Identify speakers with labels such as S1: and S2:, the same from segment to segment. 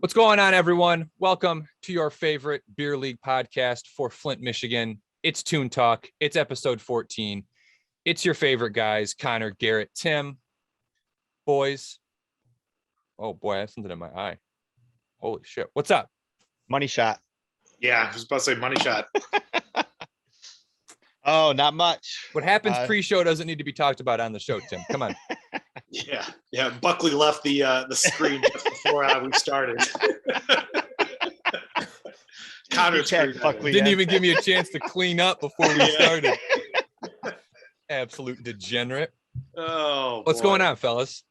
S1: What's going on, everyone? Welcome to your favorite beer league podcast for Flint, Michigan. It's Toon Talk. It's episode 14. It's your favorite guys, Connor, Garrett, Tim. Boys. Oh, boy, I have something in my eye. Holy shit. What's up?
S2: Money shot.
S3: Yeah, I was about to say money shot.
S2: Oh, not much.
S1: What happens pre-show doesn't need to be talked about on the show, Tim. Come on.
S3: Yeah. Buckley left the screen just before we started. Connor
S1: didn't even give me a chance to clean up before we started. Absolute degenerate.
S3: Oh,
S1: what's going on, fellas?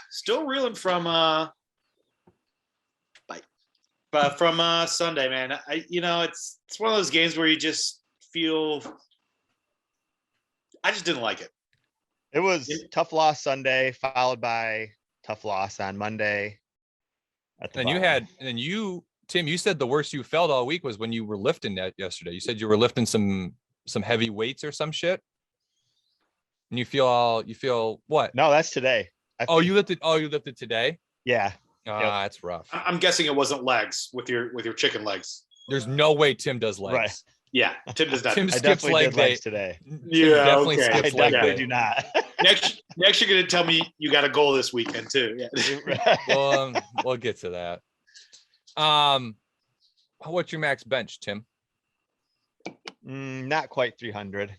S3: Still reeling from Sunday, man. It's one of those games where you just feel. I just didn't like it.
S2: It was tough loss Sunday, followed by tough loss on Monday.
S1: And you, Tim, you said the worst you felt all week was when you were lifting that yesterday. You said you were lifting some heavy weights or some shit. And you feel what?
S2: No, that's today.
S1: You lifted today?
S2: Yeah.
S1: That's rough.
S3: I'm guessing it wasn't legs with your chicken legs.
S1: There's no way Tim does legs.
S2: Right.
S3: Yeah, Tim does not.
S1: Tim
S2: I
S1: skips
S2: definitely did legs today.
S1: Definitely
S3: okay.
S1: skips
S2: I
S1: leg
S2: definitely
S1: day.
S2: do not.
S3: Next, you're gonna tell me you got a goal this weekend too. Yeah.
S1: Well, we'll get to that. What's your max bench, Tim?
S2: Not quite 300.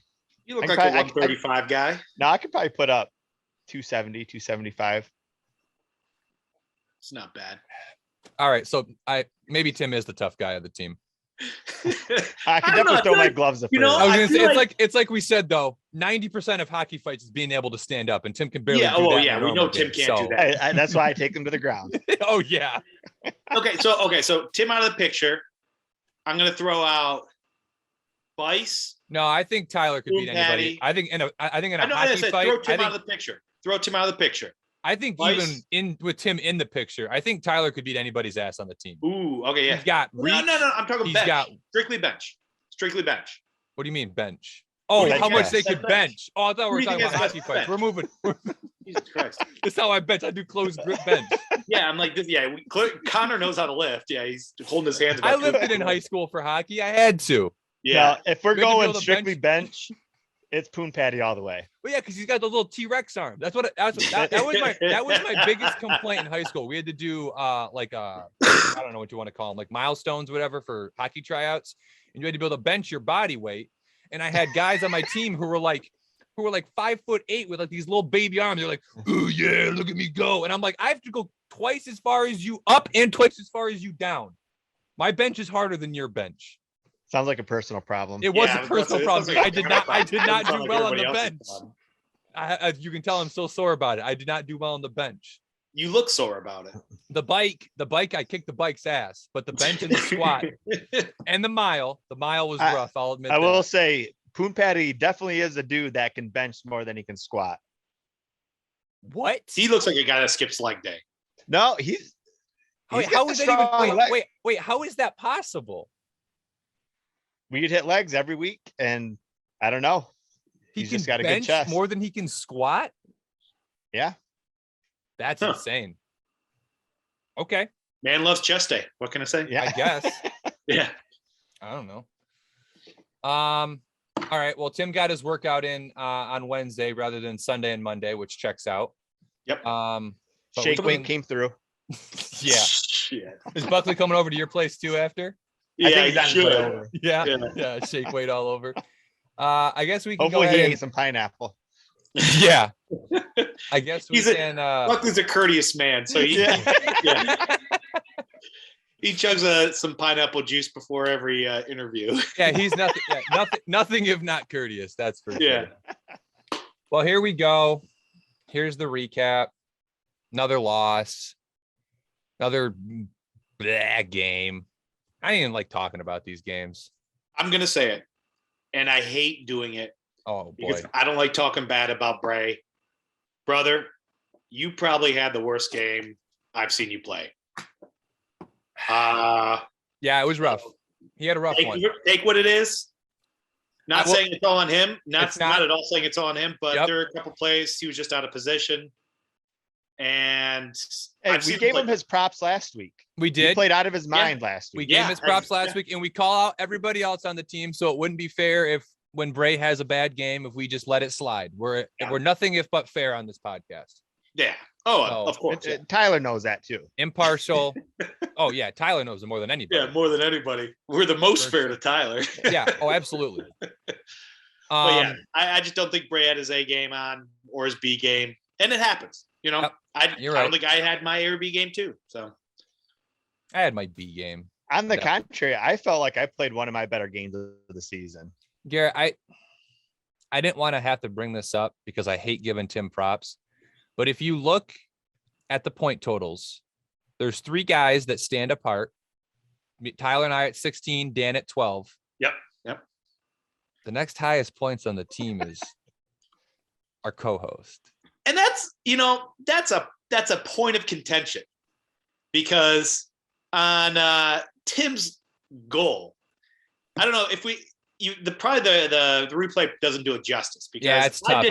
S3: You look like a 135 guy.
S2: No, I could probably put up 270, 275.
S3: It's not bad.
S1: All right, so maybe Tim is the tough guy of the team.
S2: I can definitely throw my gloves up.
S3: You know,
S1: I was gonna say it's like we said though. 90% of hockey fights is being able to stand up, and Tim can barely.
S3: We know Tim can't do that.
S2: That's why I take him to the ground.
S1: Oh yeah.
S3: Okay, so Tim out of the picture. I'm gonna throw out Bice.
S1: No, I think Tyler could beat anybody. I think in a hockey fight.
S3: Throw Tim out of the picture. Throw Tim out of the picture.
S1: I think Bice, even with Tim in the picture, I think Tyler could beat anybody's ass on the team.
S3: Ooh, okay, yeah.
S1: He's got reach.
S3: No. I'm talking bench. Strictly bench.
S1: What do you mean bench? Oh, how much they could bench. Oh, I thought we were talking about hockey fights. We're moving.
S3: Jesus Christ.
S1: That's how I bench. I do closed grip bench.
S3: Yeah, I'm like this. Yeah, Connor knows how to lift. Yeah, he's holding his hands.
S1: I lifted in high school for hockey. I had to.
S3: Yeah.
S2: Now, if we're going strictly bench, it's Poon Patty all don't
S1: Well, yeah, because he's got the little T-Rex arm. That was my biggest complaint in high school. We had to do I don't know what you want to call them, like milestones, whatever, for hockey tryouts, and you had to be able to bench your body weight. And I had guys on my team who were like 5'8" with like these little baby arms. They're like, "Oh yeah, look at me go!" And I'm like, I have to go twice as far as you up and twice as far as you down. My bench is harder than your bench.
S2: Sounds like a personal problem.
S1: It was a personal problem. I did not do well on the bench. You can tell I'm so sore about it. I did not do well on the bench.
S3: You look sore about it.
S1: The bike, I kicked the bike's ass, but the bench and the squat and the mile was rough. I'll admit.
S2: I will say Poon Patty definitely is a dude that can bench more than he can squat.
S1: What?
S3: He looks like a guy that skips leg day.
S2: No,
S1: how is that even? Wait, how is that possible?
S2: We'd hit legs every week, and I don't know.
S1: He's
S2: just got a
S1: bench
S2: good chest.
S1: More than he can squat.
S2: Yeah,
S1: that's insane. Okay,
S3: man loves chest day. What can I say?
S2: Yeah,
S1: I guess.
S3: Yeah,
S1: I don't know. All right. Well, Tim got his workout in on Wednesday rather than Sunday and Monday, which checks out.
S3: Yep.
S2: Shake weight came through.
S1: Yeah.
S3: Shit.
S1: Is Buckley coming over to your place too after?
S3: Yeah,
S2: he should.
S1: Yeah, shake weight all over. I guess we can
S2: Hopefully
S1: go ahead
S2: he ate some pineapple.
S1: Yeah. I guess can.
S3: Buckley's a courteous man, so he he chugs some pineapple juice before every interview.
S1: Yeah, he's nothing if not courteous. That's for sure.
S3: Yeah.
S1: Well, here we go. Here's the recap. Another loss. Another bad game. I didn't even like talking about these games.
S3: I'm going to say it, and I hate doing it.
S1: Oh, boy.
S3: Because I don't like talking bad about Bray. Brother, you probably had the worst game I've seen you play.
S1: Yeah, it was rough. He had a rough one.
S3: Take what it is. Not saying it's all on him. Not at all saying it's all on him, but there are a couple plays he was just out of position. And
S2: Hey, we gave him his props last week.
S1: We
S2: He
S1: did.
S2: played out of his mind last
S1: We
S2: week.
S1: gave him his props last
S3: yeah.
S1: week, and we call out everybody else on the team. So it wouldn't be fair if when Bray has a bad game, if we just let it slide. We're nothing if but fair on this podcast.
S3: Yeah. Oh,
S1: So,
S3: of course. Yeah.
S2: Tyler knows that too.
S1: Impartial. Oh yeah, Tyler knows it more than anybody.
S3: Yeah, more than anybody. We're the most
S1: For
S3: fair
S1: sure.
S3: to Tyler.
S1: Yeah. Oh, absolutely.
S3: But yeah, I just don't think Bray had his A game on or his B game, and it happens. You know,
S1: Yep,
S3: I
S1: you're
S3: don't
S1: right.
S3: think I had my A or B game too. So
S1: I had my B game.
S2: On the
S1: Yeah.
S2: contrary, I felt like I played one of my better games of the season.
S1: Garrett, I didn't want to have to bring this up because I hate giving Tim props. But if you look at the point totals, there's 3 guys that stand apart. Tyler and I at 16, Dan at 12.
S3: Yep.
S1: The next highest points on the team is our co-host.
S3: And that's a point of contention, because on Tim's goal, I don't know if the replay doesn't do it justice, because
S1: Yeah, it's tough.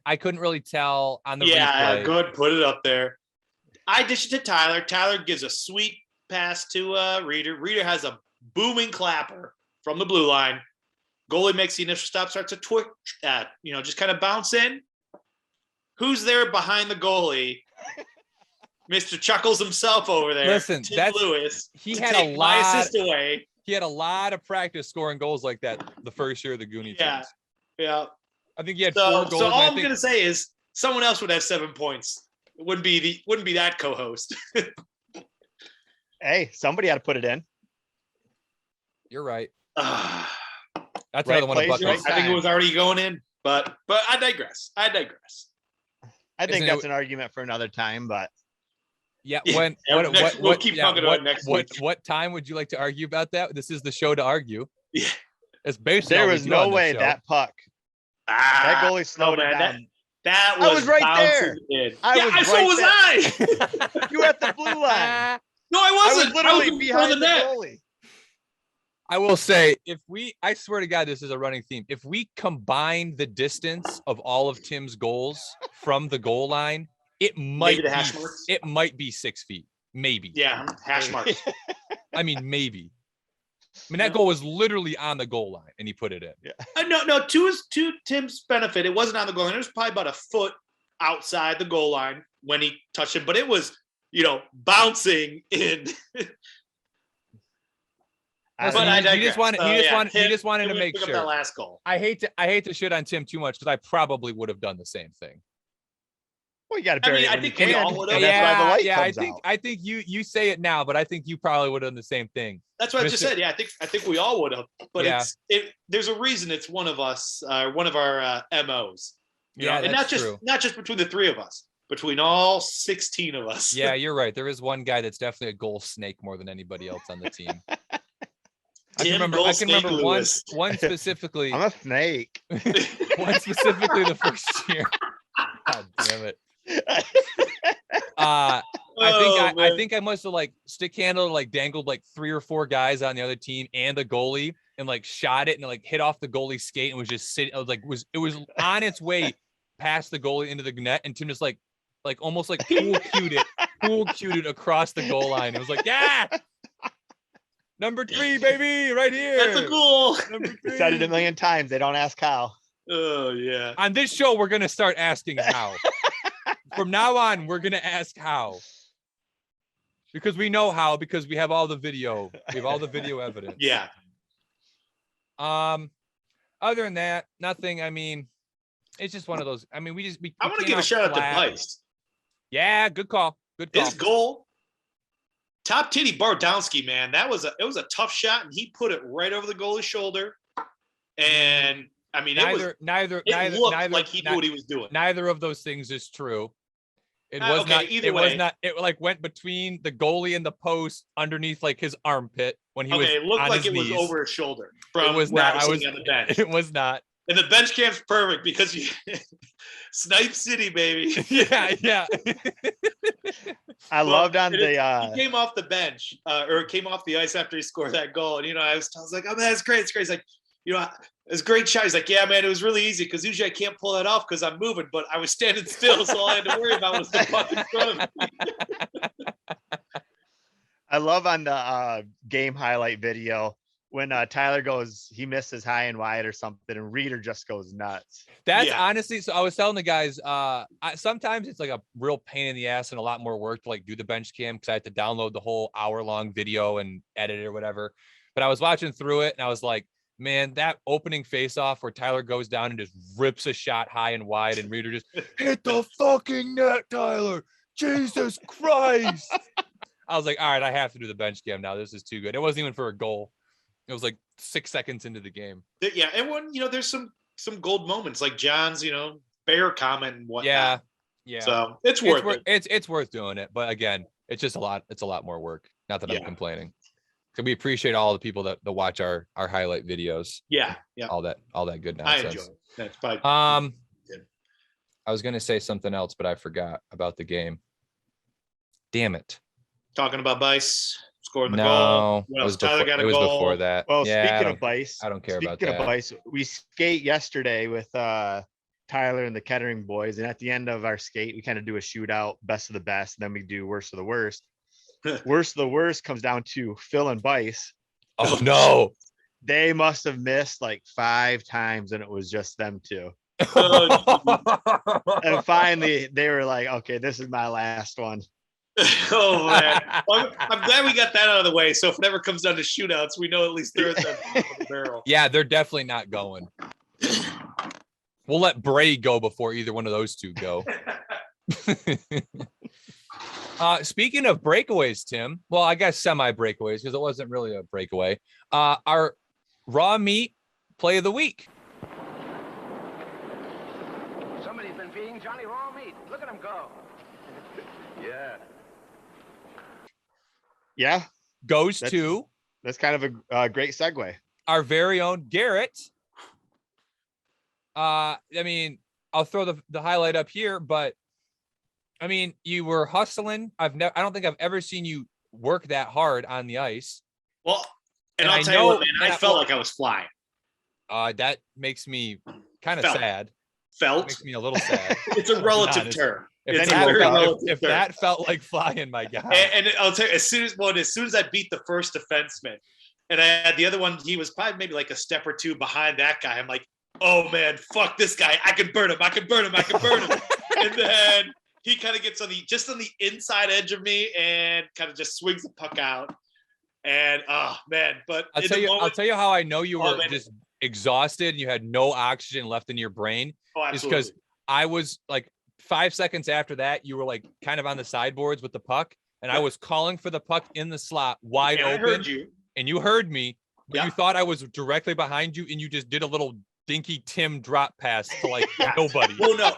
S3: I
S1: couldn't really tell on the
S3: yeah,
S1: replay.
S3: go ahead and put it up there. I dish it to Tyler. Tyler gives a sweet pass to Reader. Reader has a booming clapper from the blue line. Goalie makes the initial stop, starts to just kind of bounce in. Who's there behind the goalie? Mr. Chuckles himself over there.
S1: Listen,
S3: Tim Lewis.
S1: He
S3: to
S1: had
S3: take
S1: a
S3: my
S1: lot.
S3: assist away.
S1: He had a lot of practice scoring goals like that the first year of the Gooney
S3: Yeah.
S1: teams.
S3: Yeah.
S1: I think he had
S3: So
S1: 4 goals.
S3: all
S1: and I
S3: I'm
S1: think-
S3: gonna say is someone else would have 7 points. It wouldn't be that co-host.
S2: Hey, somebody had to put it in.
S1: You're right.
S3: I
S1: That's
S2: Right
S1: another one of
S2: place,
S1: Buckley's.
S2: right
S3: think it was already going in, but I digress.
S2: I think
S1: Isn't
S2: that's
S1: it-
S2: an argument for another time, but
S1: Yeah.
S3: Yeah,
S1: When
S3: yeah,
S1: what
S3: next-
S1: what
S3: we'll
S1: what
S3: keep
S1: yeah,
S3: talking about
S1: what,
S3: it next
S1: what,
S3: week.
S1: what time would you like to argue about that? This is the show to argue.
S3: Yeah.
S1: It's basically
S2: there
S1: all we
S2: was
S1: do
S2: no
S1: on this
S2: way
S1: show.
S2: that puck, that goalie slowed it
S3: man,
S2: down.
S3: That
S2: I
S3: was
S2: was right
S3: bouncing
S2: there.
S3: in.
S2: I
S3: yeah,
S2: was
S3: so
S2: right
S3: was
S2: there.
S3: I.
S2: You were at the blue line.
S3: No, I
S2: I
S3: wasn't.
S2: was literally
S3: in front
S2: behind
S3: of
S2: the
S3: net.
S2: goalie.
S1: I will say, I swear to God, this is a running theme. If we combine the distance of all of Tim's goals from the goal line, it might
S3: the hash marks?
S1: It might be 6 feet, maybe.
S3: Yeah, hash marks.
S1: I mean, maybe. I mean, that goal was literally on the goal line, and he put it in.
S3: No. To Tim's benefit, it wasn't on the goal line. It was probably about a foot outside the goal line when he touched it, but it was, bouncing in.
S1: Listen,
S3: But I
S1: he just
S3: digress.
S1: wanted, he just wanted to
S3: Tim
S1: make
S3: pick up
S1: sure.
S3: that last goal.
S1: I hate to shit on Tim too much because I probably would have done the same thing.
S2: Well, you got to
S3: I
S2: bury
S3: mean,
S2: it
S3: I
S2: when
S3: think
S2: you
S3: we
S2: can,
S3: all would've.
S2: and that's why the light
S1: yeah.
S2: comes out.
S1: I think you say it now, but I think you probably would have done the same thing.
S3: That's what I just
S1: Mr.
S3: said. Yeah, I think we all would have. But
S1: Yeah.
S3: there's a reason it's one of us, one of our MOs.
S1: Yeah,
S3: and
S1: that's
S3: not just between the 3 of us, between all 16 of us.
S1: Yeah, you're right. There is one guy that's definitely a goal snake more than anybody else on the team. I can remember one specifically.
S2: I'm a snake.
S1: One specifically the first year. God damn it. I think I must have stick handled, dangled 3 or 4 guys on the other team and the goalie and shot it and hit off the goalie skate and was just sitting. I was it was on its way past the goalie into the net, and Tim just almost pool cued it across the goal line. It was yeah. Number 3, baby, right here.
S3: That's a goal.
S1: Number 3.
S2: Said it a million times. They don't ask how.
S3: Oh yeah.
S1: On this show, we're gonna start asking how. From now on, we're gonna ask how. Because we know how, because we have all the video. We have all the video evidence.
S3: Yeah.
S1: Other than that, nothing. I mean, it's just one of those. I mean, we
S3: I want to
S1: came
S3: give a
S1: out
S3: shout out to
S1: flat.
S3: Bice.
S1: Yeah, good call. Good call.
S3: His goal, top titty Bardowski, man. It was a tough shot, and he put it right over the goalie's shoulder. And I mean, it looked like he knew what he was doing.
S1: Neither of those things is true. It was
S3: okay,
S1: not.
S3: either
S1: It
S3: way.
S1: was not. It went between the goalie and the post underneath his armpit when he was
S3: Okay, it looked
S1: on
S3: like
S1: his
S3: it was
S1: knees.
S3: over his shoulder. From
S1: It was
S3: where
S1: not.
S3: I was
S1: I was
S3: sitting on the bench.
S1: It was not.
S3: And the bench camp's perfect because you Snipe City, baby.
S1: Yeah.
S2: I loved on the.
S3: He came off the bench or came off the ice after he scored that goal, and I was like, "Oh man, it's great, it's great." It's like, It's a great shot. He's like, yeah, man, it was really easy because usually I can't pull that off because I'm moving, but I was standing still, so all I had to worry about was the puck in front of me.
S2: I love on the game highlight video when Tyler goes, he misses high and wide or something, and Reader just goes nuts.
S1: That's honestly, so I was telling the guys, sometimes it's like a real pain in the ass and a lot more work to like do the bench cam because I had to download the whole hour-long video and edit it or whatever. But I was watching through it and I was like, man, that opening face-off where Tyler goes down and just rips a shot high and wide and Reader just hit the fucking net, Tyler. Jesus Christ. I was like, all right, I have to do the bench cam now. This is too good. It wasn't even for a goal. It was like 6 seconds into the game.
S3: Yeah, and when there's some gold moments like John's, bear comment and whatnot.
S1: Yeah.
S3: So it's worth it.
S1: It's worth doing it, but again, it's just a lot. It's a lot more work. Not that I'm complaining. So we appreciate all the people that watch our highlight videos.
S3: Yeah.
S1: All that good nonsense.
S3: I enjoy it. That's probably
S1: I was gonna say something else, but I forgot about the game. Damn it.
S3: Talking about Bice scoring the goal.
S1: No,
S3: What else? Tyler got a goal.
S1: It was before that.
S2: Well,
S1: yeah,
S2: speaking of Bice,
S1: I don't care about
S2: speaking
S1: that.
S2: of Bice, we skate yesterday with Tyler and the Kettering boys, and at the end of our skate, we kind of do a shootout, best of the best, and then we do worst of the worst. Worst of the worst comes down to Phil and Bice.
S1: Oh no.
S2: They must have missed like 5 times, and it was just them two. And finally, they were like, "Okay, this is my last one."
S3: Oh man, well, I'm glad we got that out of the way. So if it ever comes down to shootouts, we know at least they're at the barrel.
S1: Yeah, they're definitely not going. We'll let Bray go before either one of those two go. Speaking of breakaways, Tim, well, I guess semi breakaways because it wasn't really a breakaway. Our raw meat play of the week.
S4: Somebody's been feeding Johnny raw meat. Look at him go.
S2: Yeah,
S1: Goes to
S2: that's kind of a great segue.
S1: Our very own Garrett. I mean, I'll throw the highlight up here, but I mean, you were hustling. I don't think I've ever seen you work that hard on the ice.
S3: Well, and I'll tell you what, man, I felt like I was flying.
S1: That makes me kind of sad.
S3: Makes
S1: me a little sad.
S3: It's a relative term.
S1: If that felt like flying, my God.
S3: And I'll tell you, as soon as I beat the first defenseman, and I had the other one, he was probably maybe like a step or two behind that guy. I'm like, oh man, fuck this guy. I can burn him. And then he kind of gets on the inside edge of me and kind of just swings the puck out. And oh man, but
S1: I'll tell you how I know you were just exhausted and you had no oxygen left in your brain.
S3: Oh, absolutely.
S1: Is because I was like 5 seconds after that, you were like kind of on the sideboards with the puck, and I was calling for the puck in the slot wide open. I heard you. And you heard me, but you thought I was directly behind you, and you just did a little dinky Tim drop pass to like nobody.
S3: Well, no.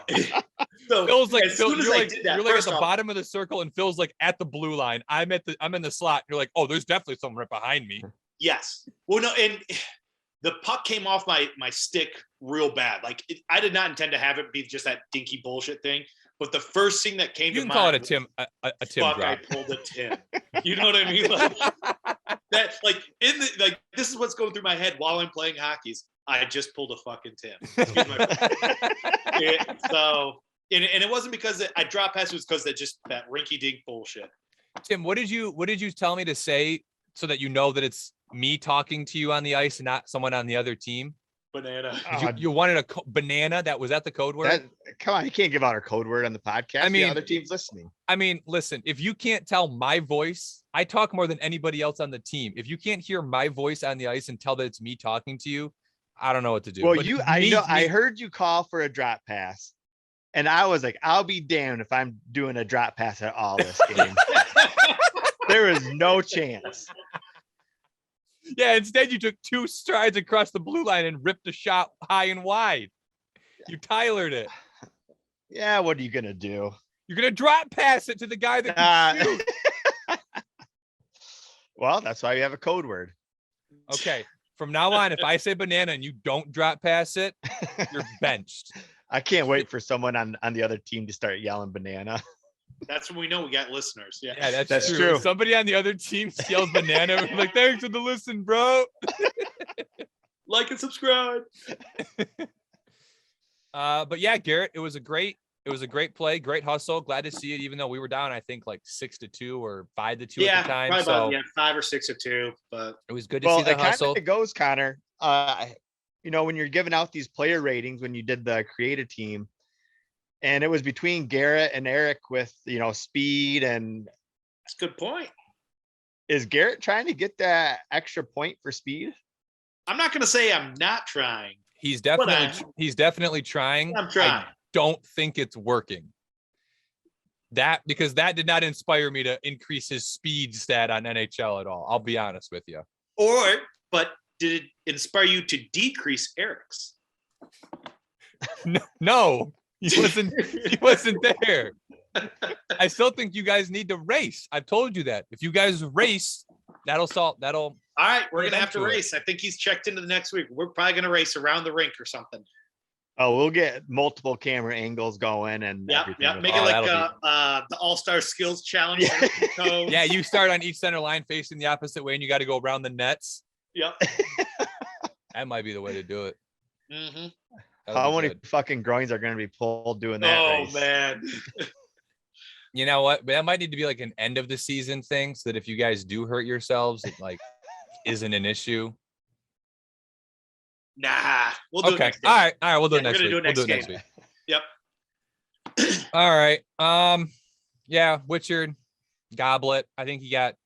S3: So
S1: Phil's like, you're like at the bottom of the circle, and Phil's like at the blue line. I'm in the slot. You're like, oh, there's definitely someone right behind me.
S3: Yes. Well, no, and the puck came off my stick real bad. Like I did not intend to have it be just that dinky bullshit thing. But the first thing that came to mind, you can call it
S1: a Tim drop.
S3: I pulled a Tim. You know what I mean? Like that. Like this is what's going through my head while I'm playing hockey. I just pulled a fucking Tim. Excuse my so. And it wasn't because I dropped past. It was because that rinky-dink bullshit.
S1: Tim, what did you tell me to say so that you know that it's me talking to you on the ice and not someone on the other team?
S3: Banana.
S1: You wanted a banana? That was that the code word?
S2: Come on, you can't give out our code word on the podcast.
S1: I mean,
S2: the other team's listening.
S1: I mean, listen, if you can't tell my voice, I talk more than anybody else on the team. If you can't hear my voice on the ice and tell that it's me talking to you, I don't know what to do.
S2: Well, I heard you call for a drop pass. And I was like, I'll be damned if I'm doing a drop pass at all this game. There is no chance.
S1: Yeah, instead you took 2 strides across the blue line and ripped a shot high and wide. You Tylered it.
S2: Yeah, what are you going to do?
S1: You're going to drop pass it to the guy that can shoot.
S2: Well, that's why we have a code word.
S1: Okay, from now on, if I say banana and you don't drop pass it, you're benched.
S2: I can't wait for someone on the other team to start yelling banana.
S3: That's when we know we got listeners.
S1: Yeah, that's true. If somebody on the other team yells banana, we're like, thanks for the listen, bro.
S3: Like and subscribe.
S1: But yeah, Garrett, it was a great play, great hustle. Glad to see it, even though we were down, I think like 6-2 or 5-2 at the time.
S3: Probably
S1: So
S3: about, 5 or 6-2. But
S1: it was good to see the hustle.
S2: It goes, Connor. When you're giving out these player ratings, when you did the creative team, and it was between Garrett and Eric with speed, and
S3: that's a good point.
S2: Is Garrett trying to get that extra point for speed?
S3: I'm not going to say I'm not trying.
S1: He's definitely trying.
S3: I'm trying.
S1: I don't think it's working. Because that did not inspire me to increase his speed stat on NHL at all. I'll be honest with you.
S3: But did it inspire you to decrease Eric's?
S1: No, he wasn't there. I still think you guys need to race. I've told you that. If you guys race, that'll solve. All
S3: right, we're gonna have to race. I think he's checked into the next week. We're probably gonna race around the rink or something.
S2: Oh, we'll get multiple camera angles going and
S3: make it like the All-Star Skills Challenge.
S1: Yeah, you start on each center line facing the opposite way, and you got to go around the nets.
S3: Yep.
S1: That might be the way to do it.
S3: Mm-hmm.
S2: How many fucking groins are going to be pulled doing that?
S3: Oh,
S2: race?
S3: Man.
S1: You know what? That might need to be like an end of the season thing, so that if you guys do hurt yourselves, it like isn't an issue.
S3: Nah, we'll do it next
S1: game. All right, we'll do it next week. We'll do it next week.
S3: Yep.
S1: All right. Yeah, Witchard, Goblet. I think he got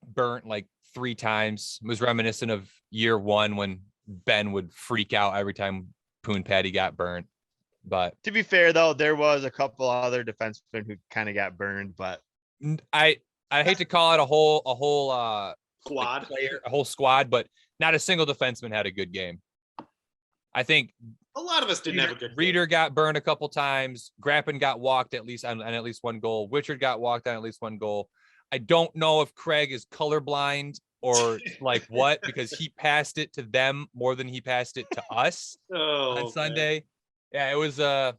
S1: burnt like 3 times. It was reminiscent of year 1 when Ben would freak out every time Poon Patty got burnt. But
S2: to be fair, though, there was a couple other defensemen who kind of got burned. But
S1: I hate to call it a whole
S3: squad,
S1: a whole squad, but not a single defenseman had a good game. I think
S3: a lot of us didn't have a good game.
S1: Reeder got burned a couple times. Grappin got walked on at least 1 goal. Witchard got walked on at least 1 goal. I don't know if Craig is colorblind or like what, because he passed it to them more than he passed it to us on Sunday. Yeah, it was a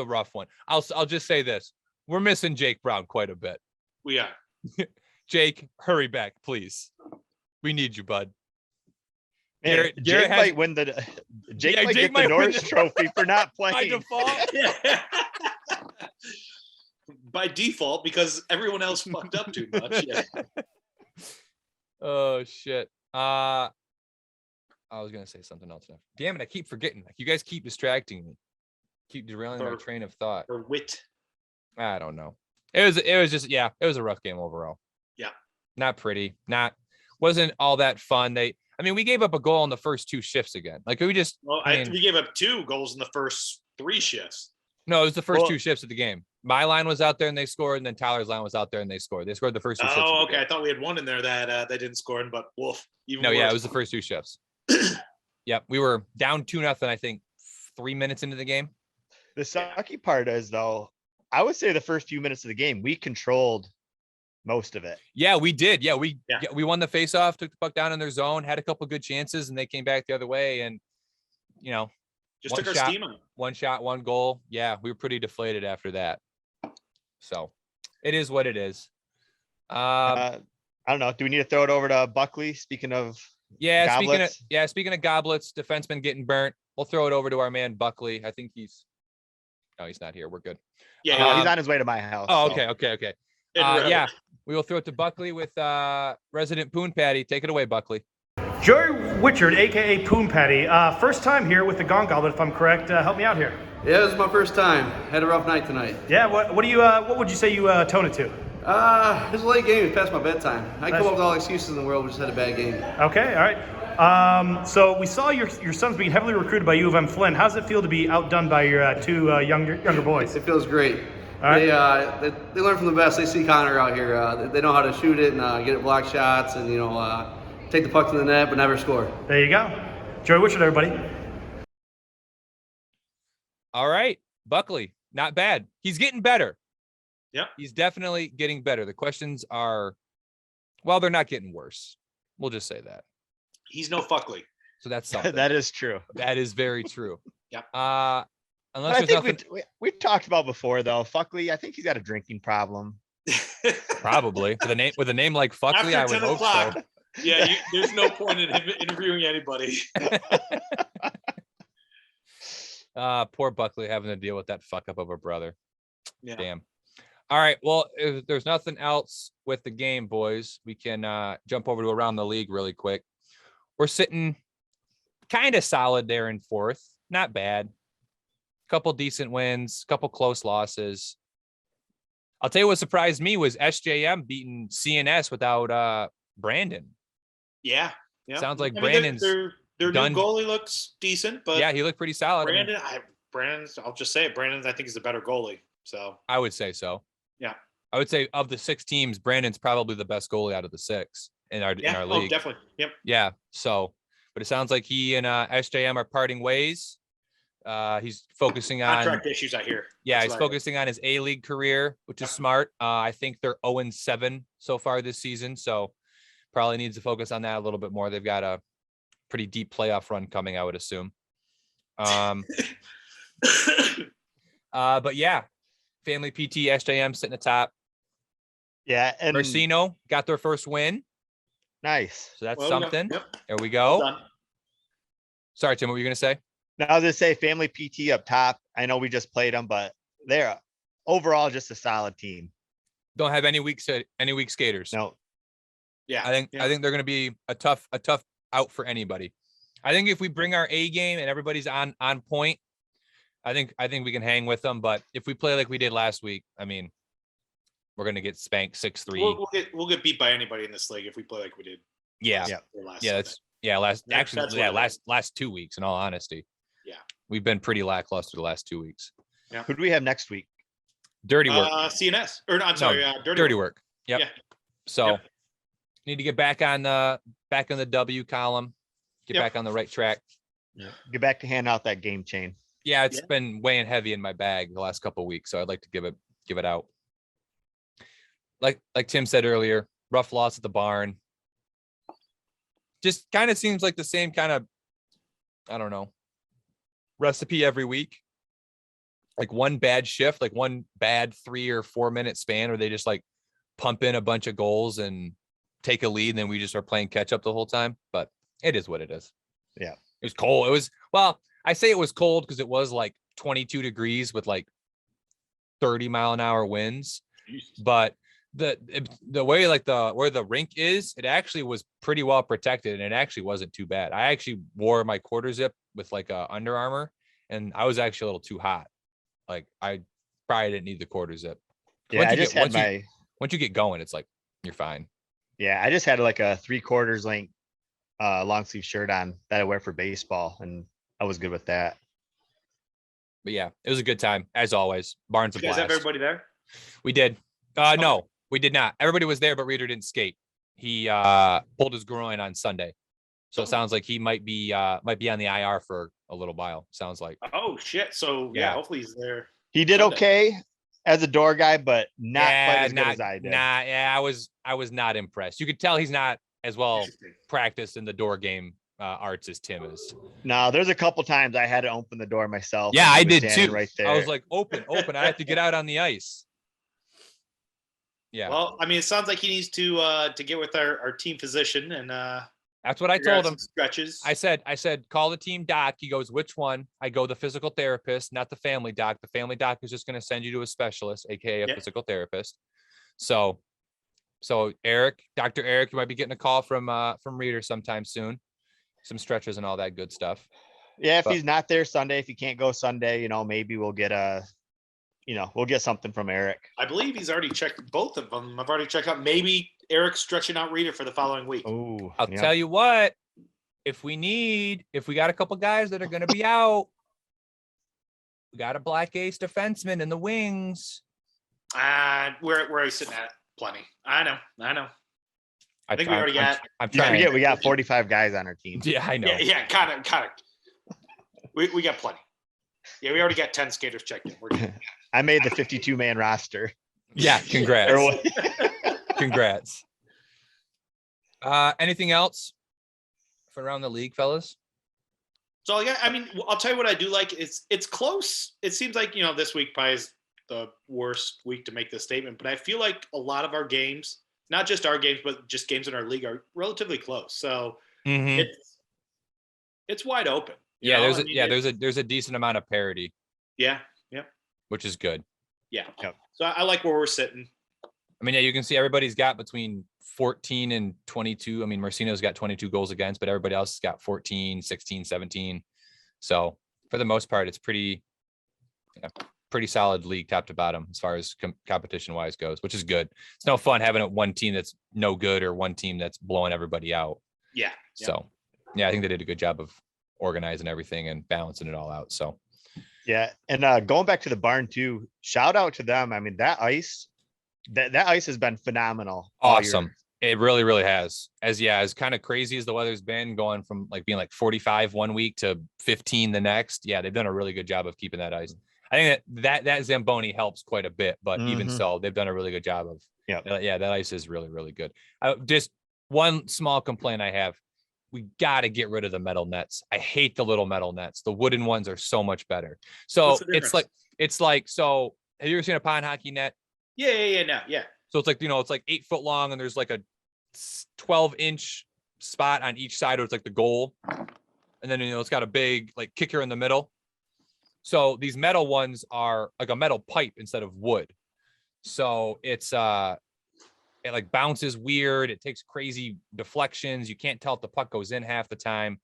S1: rough one. I'll just say this. We're missing Jake Brown quite a bit.
S3: We are.
S1: Jake, hurry back, please. We need you, bud.
S2: Man, Jake might win the Norris Trophy for not playing.
S1: By default.
S3: By default, because everyone else fucked up too much. Yeah.
S1: Oh shit. I was gonna say something else now. Damn it, I keep forgetting. Like, you guys keep distracting me. Keep derailing my train of thought.
S3: Or wit.
S1: I don't know. It was just it was a rough game overall.
S3: Yeah.
S1: Not pretty. Wasn't all that fun. We gave up a goal in the first 2 shifts again. Like we
S3: gave up 2 goals in the first 3 shifts.
S1: No, it was the first 2 shifts of the game. My line was out there and they scored, and then Tyler's line was out there and they scored. They scored the first 2 shifts.
S3: Oh, okay. I thought we had one in there that they didn't score in, but woof.
S1: Even worse. Yeah, it was the first 2 shifts. Yep, we were down 2-0. I think 3 minutes into the game.
S2: The sucky part is, though, I would say the first few minutes of the game we controlled most of it.
S1: Yeah, we did. Yeah, we won the faceoff, took the puck down in their zone, had a couple good chances, and they came back the other way. And
S3: just took our steam out.
S1: 1 shot, 1 goal. Yeah, we were pretty deflated after that. So it is what it is.
S2: I don't know. Do we need to throw it over to Buckley? Speaking of
S1: goblets? Speaking of goblets, defenseman getting burnt. We'll throw it over to our man Buckley. I think he's not here. We're good.
S2: Yeah, he's on his way to my house.
S1: Oh, okay. Yeah, we will throw it to Buckley with resident Poon Patty. Take it away, Buckley.
S5: Joey Witchard, a.k.a. Poon Patty. First time here with the Gong Goblet, if I'm correct. Help me out here.
S6: Yeah, this is my first time. Had a rough night tonight.
S5: Yeah, what would you say you tone it to?
S6: It was a late game. It was past my bedtime. I come up with all the excuses in the world. We just had a bad game.
S5: Okay, all right. So we saw your sons being heavily recruited by U of M Flynn. How does it feel to be outdone by your 2 younger boys?
S6: It feels great.
S5: All right.
S6: They learn from the best. They see Connor out here. They know how to shoot it and get it block shots and take the puck to the net but never score.
S5: There you go. Joey Witchard, everybody.
S1: All right, Buckley, not bad. He's getting better.
S3: Yeah,
S1: he's definitely getting better. The questions are, they're not getting worse. We'll just say that.
S3: He's no Fuckley.
S1: So that's something.
S2: That is true.
S1: That is very true.
S3: Yep.
S2: Unless I think we talked about before, though. Fuckley, I think he's got a drinking problem.
S1: Probably with a name like Fuckley, I would hope so.
S3: Yeah, there's no point in him interviewing anybody.
S1: Poor Buckley having to deal with that fuck up of a brother.
S3: Yeah.
S1: Damn. All right. Well, if there's nothing else with the game, boys, we can jump over to around the league really quick. We're sitting kind of solid there in fourth. Not bad. Couple decent wins, couple close losses. I'll tell you what surprised me was SJM beating CNS without Brandon.
S3: Yeah.
S1: Sounds like
S3: I mean,
S1: Brandon's
S3: their
S1: done.
S3: new goalie looks decent, but
S1: Yeah, he looked pretty solid.
S3: Brandon's, I'll just say it. Brandon's, I think, is a better goalie. So
S1: I would say so.
S3: Yeah.
S1: I would say of the 6 teams, Brandon's probably the best goalie out of the 6 in our league.
S3: Oh, definitely. Yep.
S1: Yeah. So, but it sounds like he and SJM are parting ways. He's focusing on
S3: contract issues, I hear.
S1: Yeah, he's focusing on his A-League career, which is smart. I think they're 0-7 so far this season, so probably needs to focus on that a little bit more. They've got a pretty deep playoff run coming, I would assume. But yeah, Family PT, SJM sitting atop.
S2: Yeah, and
S1: Mercino got their first win.
S2: Nice.
S1: So that's something.
S3: Yep.
S1: There we go.
S3: Done.
S1: Sorry, Tim, what were you going to say?
S2: Now, I was gonna say Family PT up top. I know we just played them, but they're overall just a solid team.
S1: Don't have any weak skaters.
S2: No.
S3: Yeah.
S1: I think they're going to be a tough out for anybody. I think if we bring our A game and everybody's on point, I think we can hang with them. But if we play like we did last week, I mean, we're going to get spanked 6-3.
S3: We'll get beat by anybody in this league if we play like we did.
S1: Yeah. Last 2 weeks, in all honesty.
S3: Yeah.
S1: We've been pretty lackluster the last 2 weeks.
S3: Yeah.
S2: Who do we have next week?
S1: Dirty work.
S3: CNS. Or no, I'm sorry,
S1: dirty work. Yep.
S3: Yeah.
S1: So need to get back on the W column. Get back on the right track.
S2: Yeah. Get back to hand out that game chain.
S1: Yeah, it's been weighing heavy in my bag the last couple of weeks, so I'd like to give it out. Like Tim said earlier, rough loss at the barn. Just kind of seems like the same kind of, I don't know, recipe every week. Like one bad shift, like one bad 3 or 4 minute span where they just like pump in a bunch of goals and take a lead, and then we just are playing catch up the whole time. But it is what it is.
S2: Yeah.
S1: It was cold. I say it was cold because it was like 22 degrees with like 30-mile-an-hour winds. But the way where the rink is, it actually was pretty well protected, and it actually wasn't too bad. I actually wore my quarter zip with like a Under Armour, and I was actually a little too hot. Like I probably didn't need the quarter zip.
S2: Yeah,
S1: once you get going, it's like you're fine.
S2: Yeah, I just had like a 3/4 length long sleeve shirt on that I wear for baseball, and I was good with that.
S1: But yeah, it was a good time as always. Barnes a
S3: You guys
S1: blast.
S3: have everybody there?
S1: We did. No, we did not. Everybody was there, but Reader didn't skate. He pulled his groin on Sunday, so it sounds like he might be on the IR for a little while. Sounds like.
S3: Oh shit! So yeah, hopefully he's there.
S2: He did
S3: Sunday.
S2: okay as a door guy, but not quite as good as I did.
S1: I was not impressed. You could tell he's not as well practiced in the door game arts as Tim is.
S2: No, there's a couple times I had to open the door myself.
S1: Yeah, I did too.
S2: Right there.
S1: I was like, open. I have to get out on the ice. Yeah.
S3: Well, I mean, it sounds like he needs to get with our team physician and
S1: that's what I told him.
S3: Stretches.
S1: I said, call the team doc. He goes, which one? I go, the physical therapist, not the family doc. The family doc is just going to send you to a specialist, aka a physical therapist. So Eric, Dr. Eric, you might be getting a call from Reader sometime soon. Some stretches and all that good stuff.
S2: Yeah, if he's not there Sunday, if he can't go Sunday, maybe we'll get something from Eric. I
S3: believe he's already checked both of them. I've already checked out. Maybe Eric's stretching out Reader for the following week.
S2: Oh,
S1: I'll tell you what. If we got a couple guys that are going to be out, we got a black ace defenseman in the wings.
S3: Where are you sitting at? Plenty. I know. I think we already got.
S2: I'm trying to we got 45 guys on our team.
S1: Yeah, I know.
S3: Yeah, kind of. We got plenty. Yeah, we already got 10 skaters checked in. We're good.
S2: I made the 52-man roster.
S1: Yeah, congrats. Congrats. Anything else for around the league, fellas?
S3: So I'll tell you what I do like. It's close. It seems like this week probably is the worst week to make this statement, but I feel like a lot of our games not just our games, but just games in our league are relatively close. So
S1: Mhm.
S3: it's wide open. you
S1: Yeah,
S3: know?
S1: there's a decent amount of parity,
S3: Yeah.
S1: which is good.
S3: Yeah.
S2: Yep.
S3: So I like where we're sitting.
S1: I mean, yeah, you can see everybody's got between 14 and 22. I mean, Marcino's got 22 goals against, but everybody else has got 14, 16, 17. So for the most part, it's pretty solid league top to bottom as far as competition wise goes, which is good. It's no fun having one team that's no good or one team that's blowing everybody out.
S3: Yeah.
S1: So yeah, I think they did a good job of organizing everything and balancing it all out. So
S2: Yeah, and going back to the barn too, shout out to them. I mean, that ice has been phenomenal. all year.
S1: awesome. It really, really has. As kind of crazy as the weather's been, going from like being like 45 one week to 15 the next. Yeah, they've done a really good job of keeping that ice. I think that Zamboni helps quite a bit, but even
S2: Mhm.
S1: so, they've done a really good job of.
S2: Yep.
S1: Yeah, that ice is really, really good. Just one small complaint I have: we got to get rid of the metal nets. I hate the little metal nets. The wooden ones are so much better. So
S3: What's the
S1: it's
S3: difference?
S1: like so. Have you ever seen a pond hockey net?
S3: Yeah.
S1: So it's like, it's like 8 foot long and there's like a 12-inch spot on each side. Or it's like the goal. And then, it's got a big like kicker in the middle. So these metal ones are like a metal pipe instead of wood. So it's, it like bounces weird. It takes crazy deflections. You can't tell if the puck goes in half the time.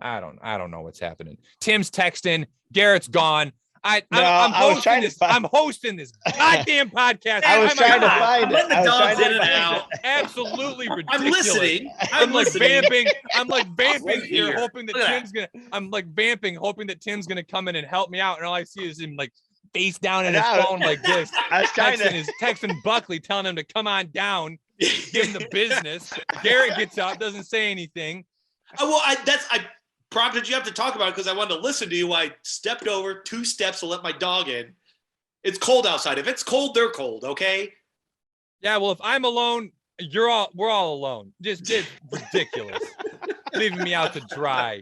S1: I don't know what's happening. Tim's texting. Garrett's gone. I'm hosting this goddamn podcast.
S2: I was trying to
S3: God,
S2: find
S3: I'm
S2: it.
S3: letting the
S2: I was
S3: dogs
S2: trying
S3: in
S2: to
S3: and
S2: find
S3: out.
S2: it.
S1: Absolutely ridiculous.
S3: I'm listening.
S1: I'm like vamping. I'm like vamping
S3: Right
S1: here,
S3: here.
S1: hoping that
S3: Look at
S1: Tim's gonna. I'm like vamping, hoping that Tim's gonna come in and help me out. And all I see is him like face down in his
S2: And I was-
S1: phone like this,
S2: I was trying
S1: texting Buckley, telling him to come on down, give him the business. Garrett gets up, doesn't say anything.
S3: I prompted you up to talk about it because I wanted to listen to you. I stepped over 2 steps to let my dog in. It's cold outside. If it's cold, they're cold. Okay.
S1: Yeah, well, if I'm alone, we're all alone. Just ridiculous, leaving me out to dry.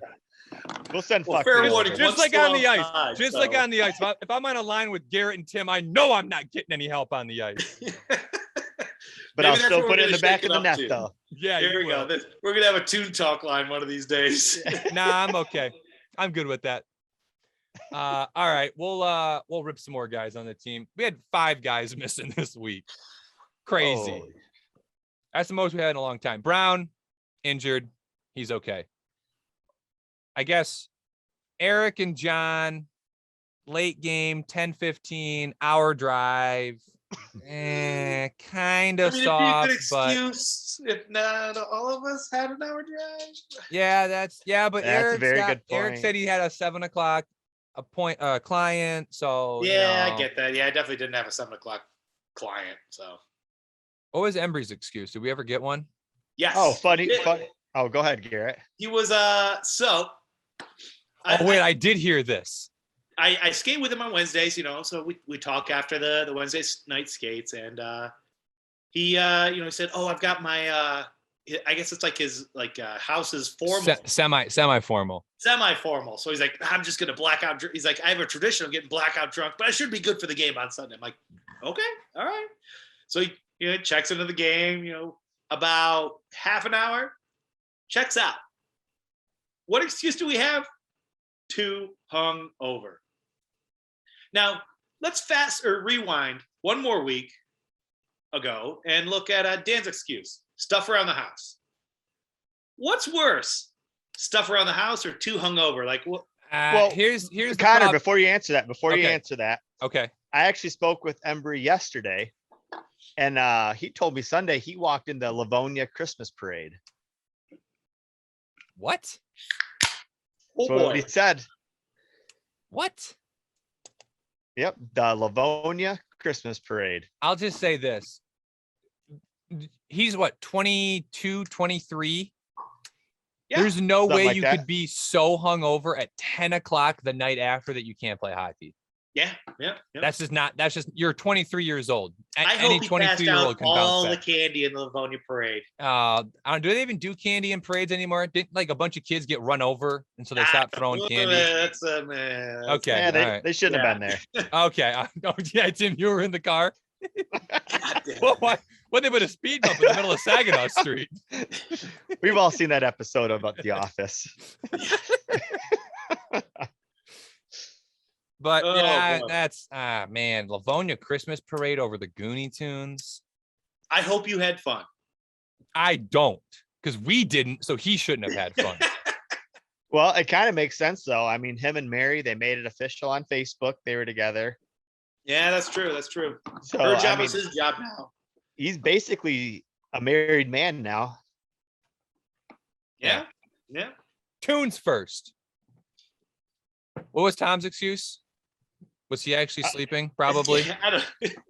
S2: We'll send
S3: Well,
S2: fuck
S3: fair
S2: you
S3: warning,
S2: over.
S1: Just
S3: One's
S1: like on
S3: still
S1: the ice.
S3: outside,
S1: Just
S3: so-
S1: like on the ice. If I'm on a line with Garrett and Tim, I know I'm not getting any help on the ice.
S2: But
S3: Maybe
S2: I'll
S3: that's
S2: still
S3: what
S2: put
S3: we're
S2: it in the
S3: gonna
S2: back
S3: shake
S2: of
S3: it
S2: the
S3: up
S2: net,
S3: to.
S2: though.
S1: Yeah,
S3: Here
S1: you
S3: we go.
S1: will.
S3: We're gonna have a Toon talk line one of these days.
S1: Nah, I'm okay. I'm good with that. All right, we'll rip some more guys on the team. We had 5 guys missing this week. Crazy.
S2: Oh.
S1: That's the most we had in a long time. Brown injured. He's okay. I guess Eric and John, late game, 10-15, hour drive. Kind of soft,
S3: good
S1: but
S3: excuse. If not, all of us had an hour drive.
S1: yeah, but
S2: That's a
S1: Eric's
S2: very
S1: got-
S2: good
S1: Eric
S2: point.
S1: said he had a 7 o'clock client. So
S3: Yeah, I get that. Yeah, I definitely didn't have a 7 o'clock client. So
S1: What was Embry's excuse? Did we ever get one?
S3: yes.
S2: Oh, funny.
S3: Yeah.
S2: Oh, go ahead, Garrett.
S3: He was so.
S1: I did hear this.
S3: I skate with him on Wednesdays, so we talk after the Wednesday night skates, and he he said, "Oh, I've got my I guess it's like his house's formal,
S1: Semi-formal.
S3: semi-formal." So he's like, "I'm just gonna blackout." He's like, "I have a tradition of getting blackout drunk, but I should be good for the game on Sunday." I'm like, "Okay, all right." So he checks into the game, about half an hour, checks out. What excuse do we have? Too hungover. Now, let's rewind one more week ago and look at Dan's excuse, stuff around the house. What's worse, stuff around the house or too hungover? Like, what?
S2: Well,
S1: Here's the
S2: Connor,
S1: prob-
S2: before you answer that,
S1: Okay.
S2: I actually spoke with Embry yesterday, and he told me Sunday he walked in the Livonia Christmas parade.
S1: What?
S3: Oh
S2: That's what
S3: boy.
S2: he said.
S1: What?
S2: Yep, the Livonia Christmas parade.
S1: I'll just say this. He's what, 22, 23?
S3: Yeah,
S1: There's no
S2: something
S1: way
S2: like
S1: you
S2: that.
S1: could be so hungover at 10 o'clock the night after that you can't play hockey.
S3: Yeah.
S1: That's just you're 23 years old.
S3: I
S1: Any
S3: hope he passed
S1: 23-year-old
S3: out
S1: can
S3: all
S1: bounce
S3: the
S1: back.
S3: candy in the Livonia parade.
S1: Do they even do candy in parades anymore? Didn't like a bunch of kids get run over and so they stopped throwing candy?
S3: That's man.
S1: Okay.
S2: Yeah,
S1: all right.
S2: they shouldn't have been there.
S1: Okay. Oh yeah, Tim, you were in the car.
S3: God damn it.
S1: Well, when they put a speed bump in the middle of Saginaw Street.
S2: We've all seen that episode about The Office.
S1: But
S3: Oh,
S1: yeah,
S3: boy.
S1: that's man, Livonia Christmas parade over the Gooney Tunes.
S3: I hope you had fun.
S1: I don't, because we didn't, so he shouldn't have had fun.
S2: Well, it kind of makes sense though. I mean, him and Mary, they made it official on Facebook. They were together.
S3: Yeah, that's true. That's true.
S2: So
S3: Her
S2: I
S3: job
S2: mean,
S3: is his job now.
S2: he's basically a married man now.
S3: Yeah. Yeah.
S1: Tunes first. What was Tom's excuse? Was he actually sleeping? Probably.
S3: Yeah, I don't,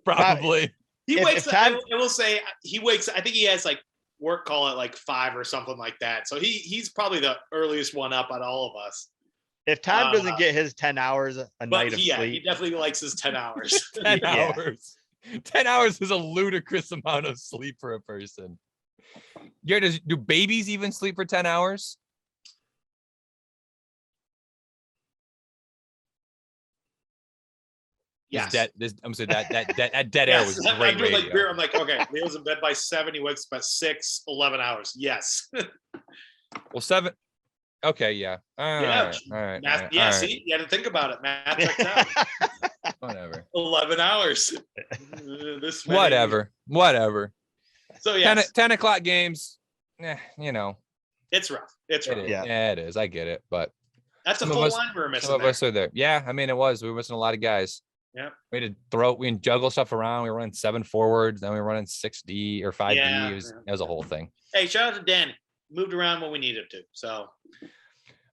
S1: Probably.
S3: he
S2: If-
S3: wakes
S2: if
S3: up.
S2: Todd-
S3: I will say he wakes. I think he has like work call at like 5 or something like that. So he's probably the earliest one up out of all of us.
S2: If Tom doesn't get his 10 hours a
S3: But
S2: night of
S3: he
S2: sleep,
S3: definitely likes his 10 hours.
S1: 10
S2: Yeah.
S1: hours. 10 hours is a ludicrous amount of sleep for a person. Yeah, do babies even sleep for 10 hours?
S3: Yes.
S1: I'm sorry, that dead air was
S3: I'm
S1: great
S3: doing like
S1: radio.
S3: beer. I'm like, okay, Leo's in bed by 7. He wakes up at 6, 11 hours. Yes.
S1: Well, 7. Okay, yeah. All
S3: Yeah,
S1: right, all right.
S3: Math,
S1: all right,
S3: yeah,
S1: all right.
S3: see, you had to think about it. Math checks out.
S1: Whatever.
S3: 11 hours. This many.
S1: Whatever.
S3: So yeah,
S1: 10 o'clock games, you know.
S3: it's rough. It's rough.
S1: It is.
S2: Yeah.
S1: Yeah, it is. I get it. But
S3: That's a
S1: Some of
S3: full
S1: us-
S3: line we were missing
S1: some of
S3: there.
S1: us are there. Yeah, I mean, it was. We were missing a lot of guys.
S3: Yeah.
S1: We had to we had to juggle stuff around. We were running 7 forwards, then we were running 6D or 5D.
S3: Yeah,
S1: It was
S3: yeah.
S1: it was a whole thing.
S3: Hey, shout out to Dan. Moved around when we needed to. So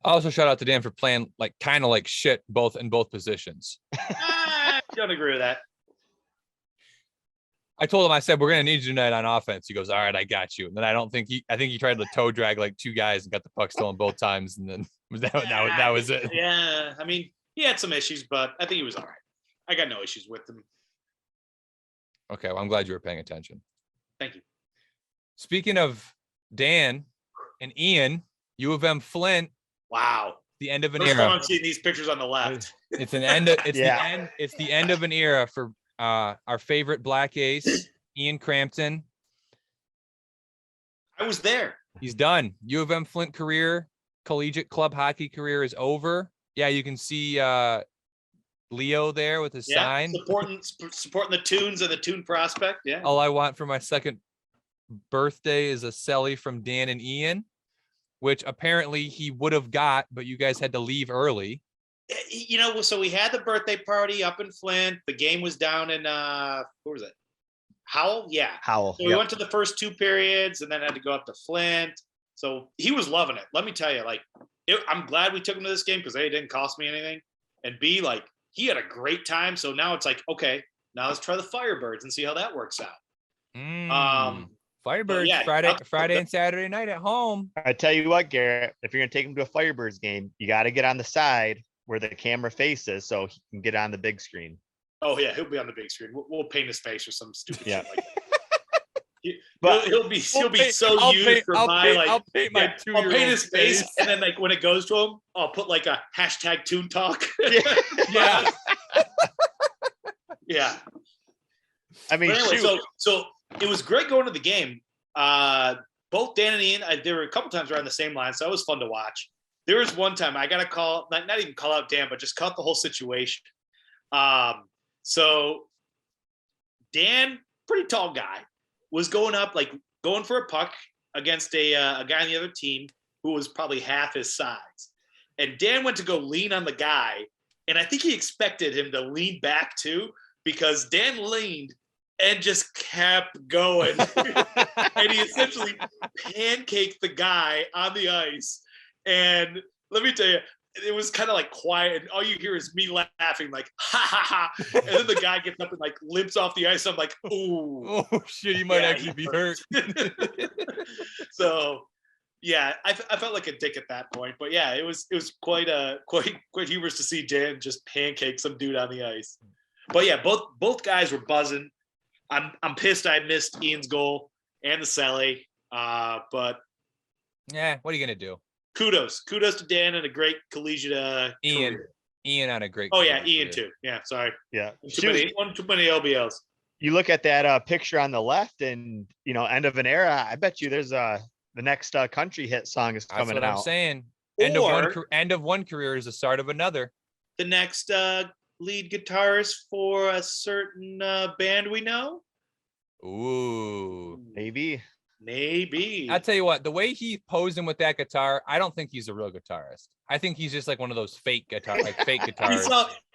S1: I also shout out to Dan for playing like kind of like shit in both positions.
S3: I don't agree with that.
S1: I told him, I said, we're gonna need you tonight on offense. He goes, all right, I got you. And then I think he tried to toe drag like 2 guys and got the puck stolen both times. And then that was it.
S3: Yeah, I mean, he had some issues, but I think he was all right. I got no issues with him.
S1: Okay, well, I'm glad you were paying attention.
S3: Thank you.
S1: Speaking of Dan and Ian, U of M Flint,
S3: Wow.
S1: the end of an
S3: First time
S1: era.
S3: I'm seeing these pictures on the left.
S1: It's an end. It's
S2: Yeah.
S1: the end. It's the end of an era for our favorite Black Ace, Ian Crampton.
S3: I was there.
S1: He's done. U of M Flint career, collegiate club hockey career is over. Yeah, you can see Leo there with his
S3: Yeah,
S1: sign.
S3: supporting the Toons and the Toon prospect. Yeah.
S1: All I want for my second birthday is a celly from Dan and Ian, which apparently he would have got, but you guys had to leave early.
S3: You know, so we had the birthday party up in Flint. The game was down in where was it? Howell? Yeah.
S2: Howell.
S3: So we went to the first 2 periods and then had to go up to Flint. So he was loving it. Let me tell you, like, I'm glad we took him to this game because A, it didn't cost me anything. And B, like, he had a great time. So now it's like, okay, now let's try the Firebirds and see how that works out.
S1: Firebirds
S3: yeah,
S1: Friday and Saturday night at home.
S2: I tell you what, Garrett, if you're gonna take him to a Firebirds game, you got to get on the side where the camera faces so he can get on the big screen.
S3: Oh, yeah, he'll be on the big screen. We'll paint his face or some stupid
S2: Yeah.
S3: shit like that.
S2: But
S3: He'll be so
S1: I'll
S3: used for my like.
S1: I'll paint my
S3: Yeah,
S1: 2-year-old
S3: I'll paint his face, and then like when it goes to him, I'll put like a hashtag Toon Talk.
S1: Yeah.
S3: Yeah.
S2: I mean,
S3: But anyway,
S2: shoot.
S3: so it was great going to the game. Both Dan and Ian, there were a couple times around the same line, so it was fun to watch. There was one time I got to call, not even call out Dan, but just cut the whole situation. So Dan, pretty tall guy, was going up, like going for a puck against a guy on the other team who was probably half his size. And Dan went to go lean on the guy, and I think he expected him to lean back too, because Dan leaned and just kept going. And he essentially pancaked the guy on the ice. And let me tell you, it was kind of like quiet, and all you hear is me laughing, like, ha ha ha. And then the guy gets up and like limps off the ice. I'm like, ooh.
S1: Oh shit, you might
S3: Yeah,
S1: actually be hurt.
S3: So yeah, I felt like a dick at that point. But yeah, it was quite humorous to see Dan just pancake some dude on the ice. But yeah, both guys were buzzing. I'm pissed I missed Ian's goal and the celly. But
S1: Yeah, what are you gonna do?
S3: kudos to Dan and a great collegiate
S1: Ian.
S3: career.
S1: Ian on a great
S3: Oh yeah,
S1: career.
S3: Ian too. Yeah, sorry.
S2: Yeah.
S3: Too many LBLs.
S2: you look at that picture on the left, and end of an era. I bet you there's the next country hit song is
S1: That's
S2: coming
S1: what
S2: out.
S1: I'm saying.
S3: Or
S1: End of one career is the start of another.
S3: the next lead guitarist for a certain band we know.
S1: Ooh.
S2: Maybe.
S1: I'll tell you what, the way he posing with that guitar, I don't think he's a real guitarist. I think he's just like one of those fake guitars.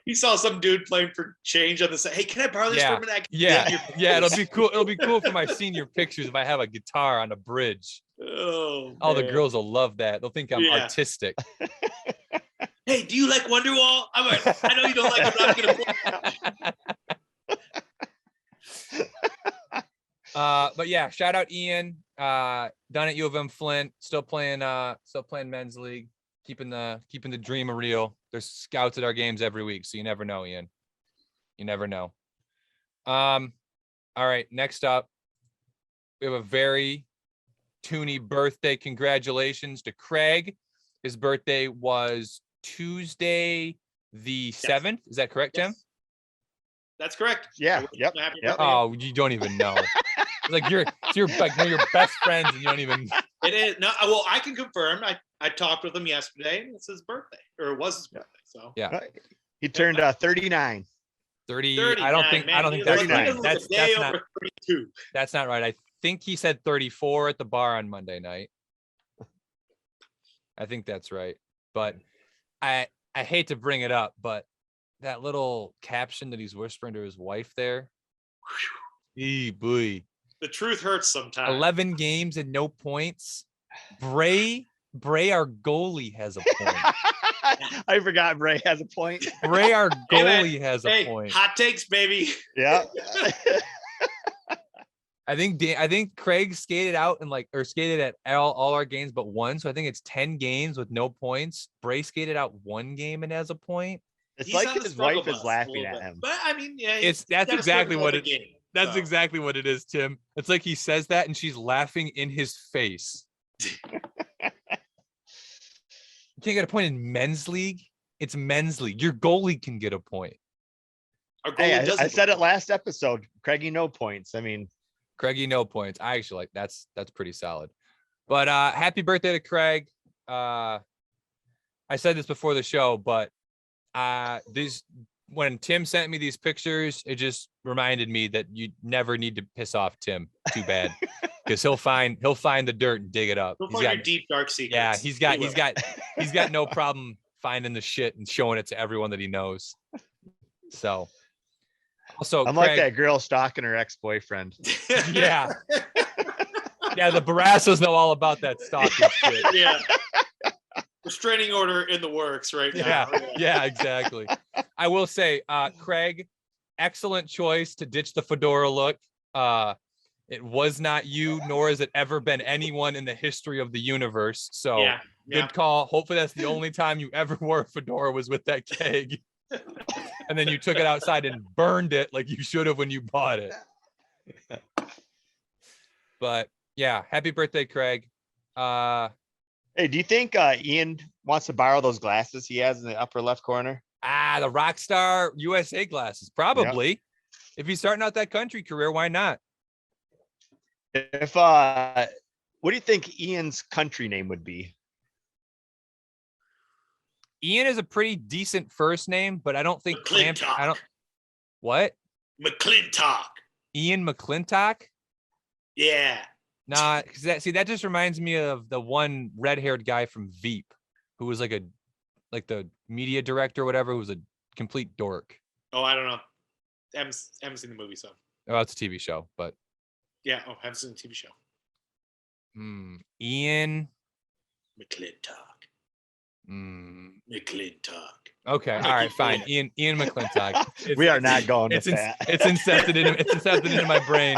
S3: He saw some dude playing for change on the side. Hey, can I borrow this for a minute?
S1: Yeah, it'll be cool. It'll be cool for my senior pictures if I have a guitar on a bridge.
S3: Oh,
S1: all the girls will love that. They'll think I'm artistic.
S3: Hey, do you like Wonderwall? I know you don't like it, but I'm gonna play.
S1: But yeah, shout out Ian. Done at U of M Flint, still playing men's league, keeping the dream real. There's scouts at our games every week, so you never know, Ian. You never know. All right, next up, we have a very Toony birthday. Congratulations to Craig. His birthday was Tuesday the 7th. Is that correct, Tim?
S3: That's correct.
S2: Yeah. Yep.
S1: Oh, you don't even know. Like you're like one of your best friends, and you don't even.
S3: It is no. Well, I can confirm. I talked with him yesterday, and it's his birthday, or it was his birthday. So
S1: yeah,
S2: he turned 39.
S1: 30. I don't think that's right. That's not
S3: 32.
S1: That's not right. I think he said 34 at the bar on Monday night. I think that's right. But I hate to bring it up, but that little caption that he's whispering to his wife there. Boy.
S3: The truth hurts sometimes.
S1: 11 games and no points. Bray, our goalie, has a point.
S2: I forgot Bray has a point.
S1: Bray, our goalie, has a point.
S3: Hot takes, baby.
S2: Yeah.
S1: I think Craig skated out and skated at all our games but one. So I think it's 10 games with no points. Bray skated out one game and has a point.
S2: It's like his wife is laughing at him.
S3: But I mean, yeah,
S1: that's exactly what it.
S3: Game,
S1: that's exactly what it is, Tim. It's like he says that and she's laughing in his face. You can't get a point in men's league. It's men's league. Your goalie can get a point.
S2: Hey, I said it last episode. Craigie, no points. I mean,
S1: Craigie, no points. I actually like that's pretty solid. But happy birthday to Craig. I said this before the show, but when Tim sent me these pictures, it just reminded me that you never need to piss off Tim too bad, because he'll find the dirt and dig it up.
S3: He's got your deep dark secrets.
S1: Yeah, he's got no problem finding the shit and showing it to everyone that he knows. So also,
S2: I'm like that girl stalking her ex-boyfriend.
S1: Yeah. Yeah, the Barassos know all about that stalking shit.
S3: Yeah. Restraining order in the works right now.
S1: Yeah, exactly. I will say, Craig, excellent choice to ditch the fedora look. It was not you, nor has it ever been anyone in the history of the universe. So good call. Hopefully that's the only time you ever wore a fedora was with that keg. And then you took it outside and burned it like you should have when you bought it. But yeah, happy birthday, Craig.
S2: Hey, do you think Ian wants to borrow those glasses he has in the upper left corner?
S1: The Rockstar USA glasses, probably. Yep. If he's starting out that country career, why not?
S2: If what do you think Ian's country name would be?
S1: Ian is a pretty decent first name, but I don't think What?
S3: McClintock.
S1: Ian McClintock?
S3: Yeah.
S1: Nah, because that just reminds me of the one red-haired guy from Veep, who was like the media director or whatever, who was a complete dork.
S3: Oh, I don't know. I haven't seen the movie, so.
S1: Oh, it's a TV show, but.
S3: Yeah, I haven't seen the TV show.
S1: Ian
S3: McClintock. McClintock.
S1: Okay, all right, fine. Ian McClintock.
S2: We are not going with that.
S1: It's incepted into my brain.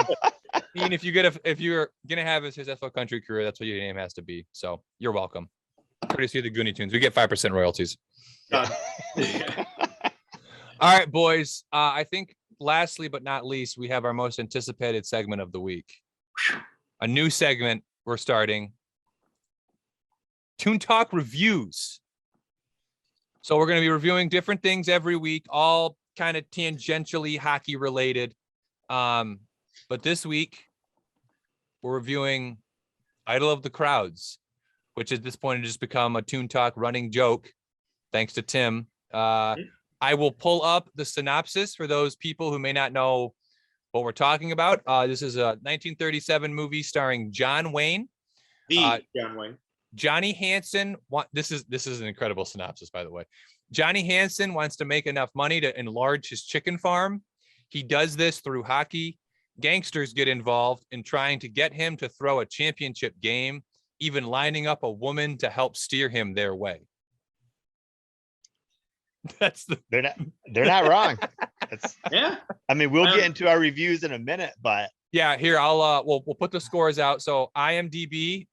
S1: Ian, if you're gonna have a successful country career, that's what your name has to be. So you're welcome. Courtesy of the Gooney Toons. We get 5% royalties.
S3: Done.
S1: All right, boys. I think lastly but not least, we have our most anticipated segment of the week. A new segment we're starting. Toon Talk Reviews. So we're going to be reviewing different things every week, all kind of tangentially hockey related. But this week we're reviewing Idol of the Crowds, which at this point has just become a Toon Talk running joke, thanks to Tim. I will pull up the synopsis for those people who may not know what we're talking about. This is a 1937 movie starring John Wayne.
S3: John Wayne.
S1: Johnny Hansen. This is an incredible synopsis, by the way. Johnny Hansen wants to make enough money to enlarge his chicken farm. He does this through hockey. Gangsters get involved in trying to get him to throw a championship game, even lining up a woman to help steer him their way.
S2: They're not wrong.
S3: Yeah.
S2: I mean, we'll get into our reviews in a minute, but
S1: yeah, here we'll put the scores out. So IMDb,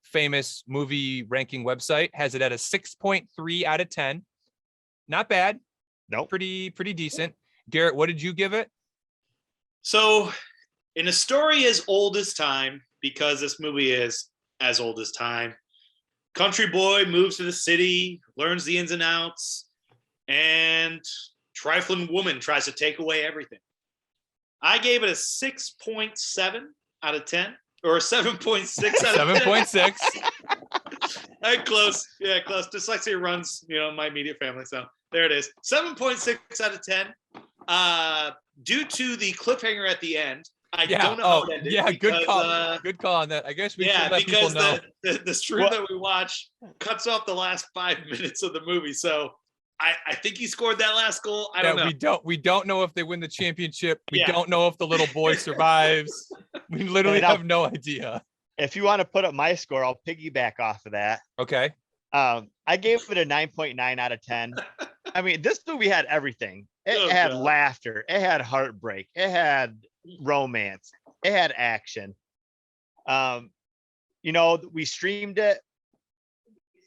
S1: famous movie ranking website, has it at a 6.3 out of 10. Not bad.
S2: Nope.
S1: Pretty decent. Garrett, what did you give it?
S3: So, in a story as old as time, because this movie is as old as time, country boy moves to the city, learns the ins and outs, and trifling woman tries to take away everything. I gave it a 6.7 out of 10, or a 7.6 out of 10.
S1: 7.6.
S3: Close. Yeah, close. Dyslexia runs, my immediate family. So there it is. 7.6 out of 10. Due to the cliffhanger at the end, I don't know how it ended.
S1: Yeah,
S3: because,
S1: good call. Good call on that. I guess we should let people know.
S3: the stream that we watch cuts off the last 5 minutes of the movie. So I think he scored that last goal. I don't know.
S1: We don't know if they win the championship. We don't know if the little boy survives. We literally have no idea.
S2: If you want to put up my score, I'll piggyback off of that.
S1: Okay.
S2: I gave it a 9.9 out of 10. I mean, this movie had everything. It had laughter. It had heartbreak. It had romance. It had action. We streamed it.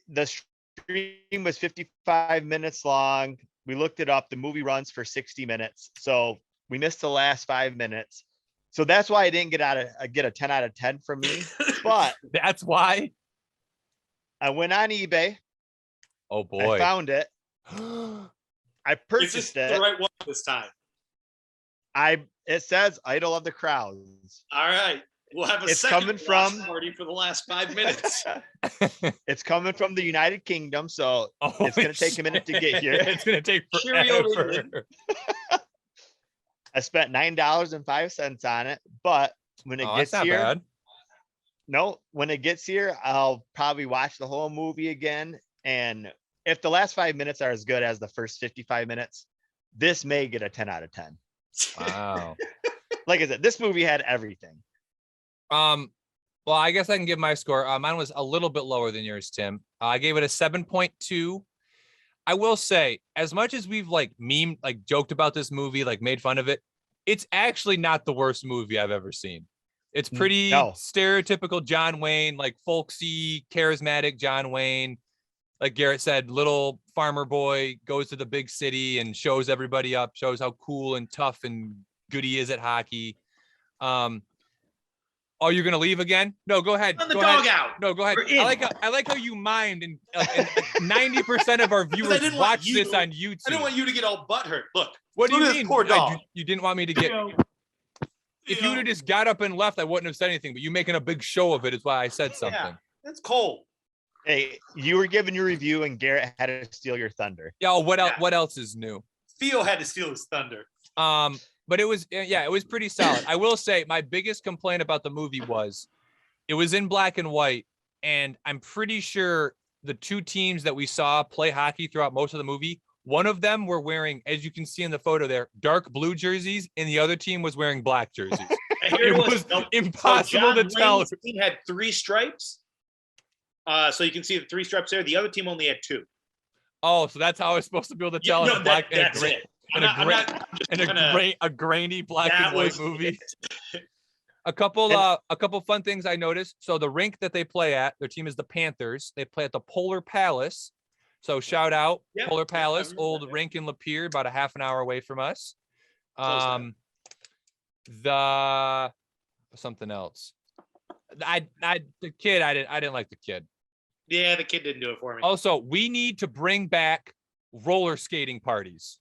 S2: The stream was 55 minutes long. We looked it up. The movie runs for 60 minutes. So we missed the last 5 minutes. So that's why I didn't get a 10 out of 10 from me. But
S1: that's why
S2: I went on eBay.
S1: Oh boy.
S2: I found it. I purchased
S3: Is
S2: it.
S3: the right one this time?
S2: It says Idol of the Crowds.
S3: All right. We'll have a second party for the last 5 minutes.
S2: It's coming from the United Kingdom, so it's going to take a minute to get here.
S1: It's going to take forever.
S2: I spent $9.05 on it, but when it gets
S1: that's not
S2: here,
S1: bad.
S2: No, when it gets here, I'll probably watch the whole movie again. And if the last 5 minutes are as good as the first 55 minutes, this may get a 10 out of 10.
S1: Wow.
S2: Like I said, this movie had everything.
S1: Well, I guess I can give my score. Mine was a little bit lower than yours, Tim. I gave it a 7.2. I will say, as much as we've joked about this movie, made fun of it, it's actually not the worst movie I've ever seen. It's pretty stereotypical John Wayne, folksy, charismatic John Wayne. Like Garrett said, little farmer boy goes to the big city and shows everybody up, shows how cool and tough and good he is at hockey. Oh, you're gonna leave again? No, go ahead.
S3: Let the dog out.
S1: No, go ahead. I like how you mind, and 90% of our viewers watch this on YouTube.
S3: I didn't want you to get all butthurt. Look,
S1: what do you mean?
S3: Poor dog.
S1: You didn't want me to get. If you would have just got up and left, I wouldn't have said anything. But you making a big show of it is why I said something. Yeah,
S3: that's cold.
S2: Hey, you were giving your review, and Garrett had to steal your thunder.
S1: Yeah. What else? What else is new?
S3: Theo had to steal his thunder.
S1: But it was pretty solid. I will say my biggest complaint about the movie was it was in black and white, and I'm pretty sure the two teams that we saw play hockey throughout most of the movie, one of them were wearing, as you can see in the photo there, dark blue jerseys, and the other team was wearing black jerseys. It was impossible to tell.
S3: The team had 3 stripes. So you can see the 3 stripes there. The other team only had 2.
S1: Oh, so that's how I was supposed to be able to tell.
S3: No,
S1: black
S3: that's it.
S1: A grainy black and white movie. A couple fun things I noticed. So the rink that they play at, their team is the Panthers. They play at the Polar Palace. So shout out Polar Palace, old rink in Lapeer, about a half an hour away from us. Something else. I didn't like the kid.
S3: Yeah, the kid didn't do it for me.
S1: Also, we need to bring back roller skating parties.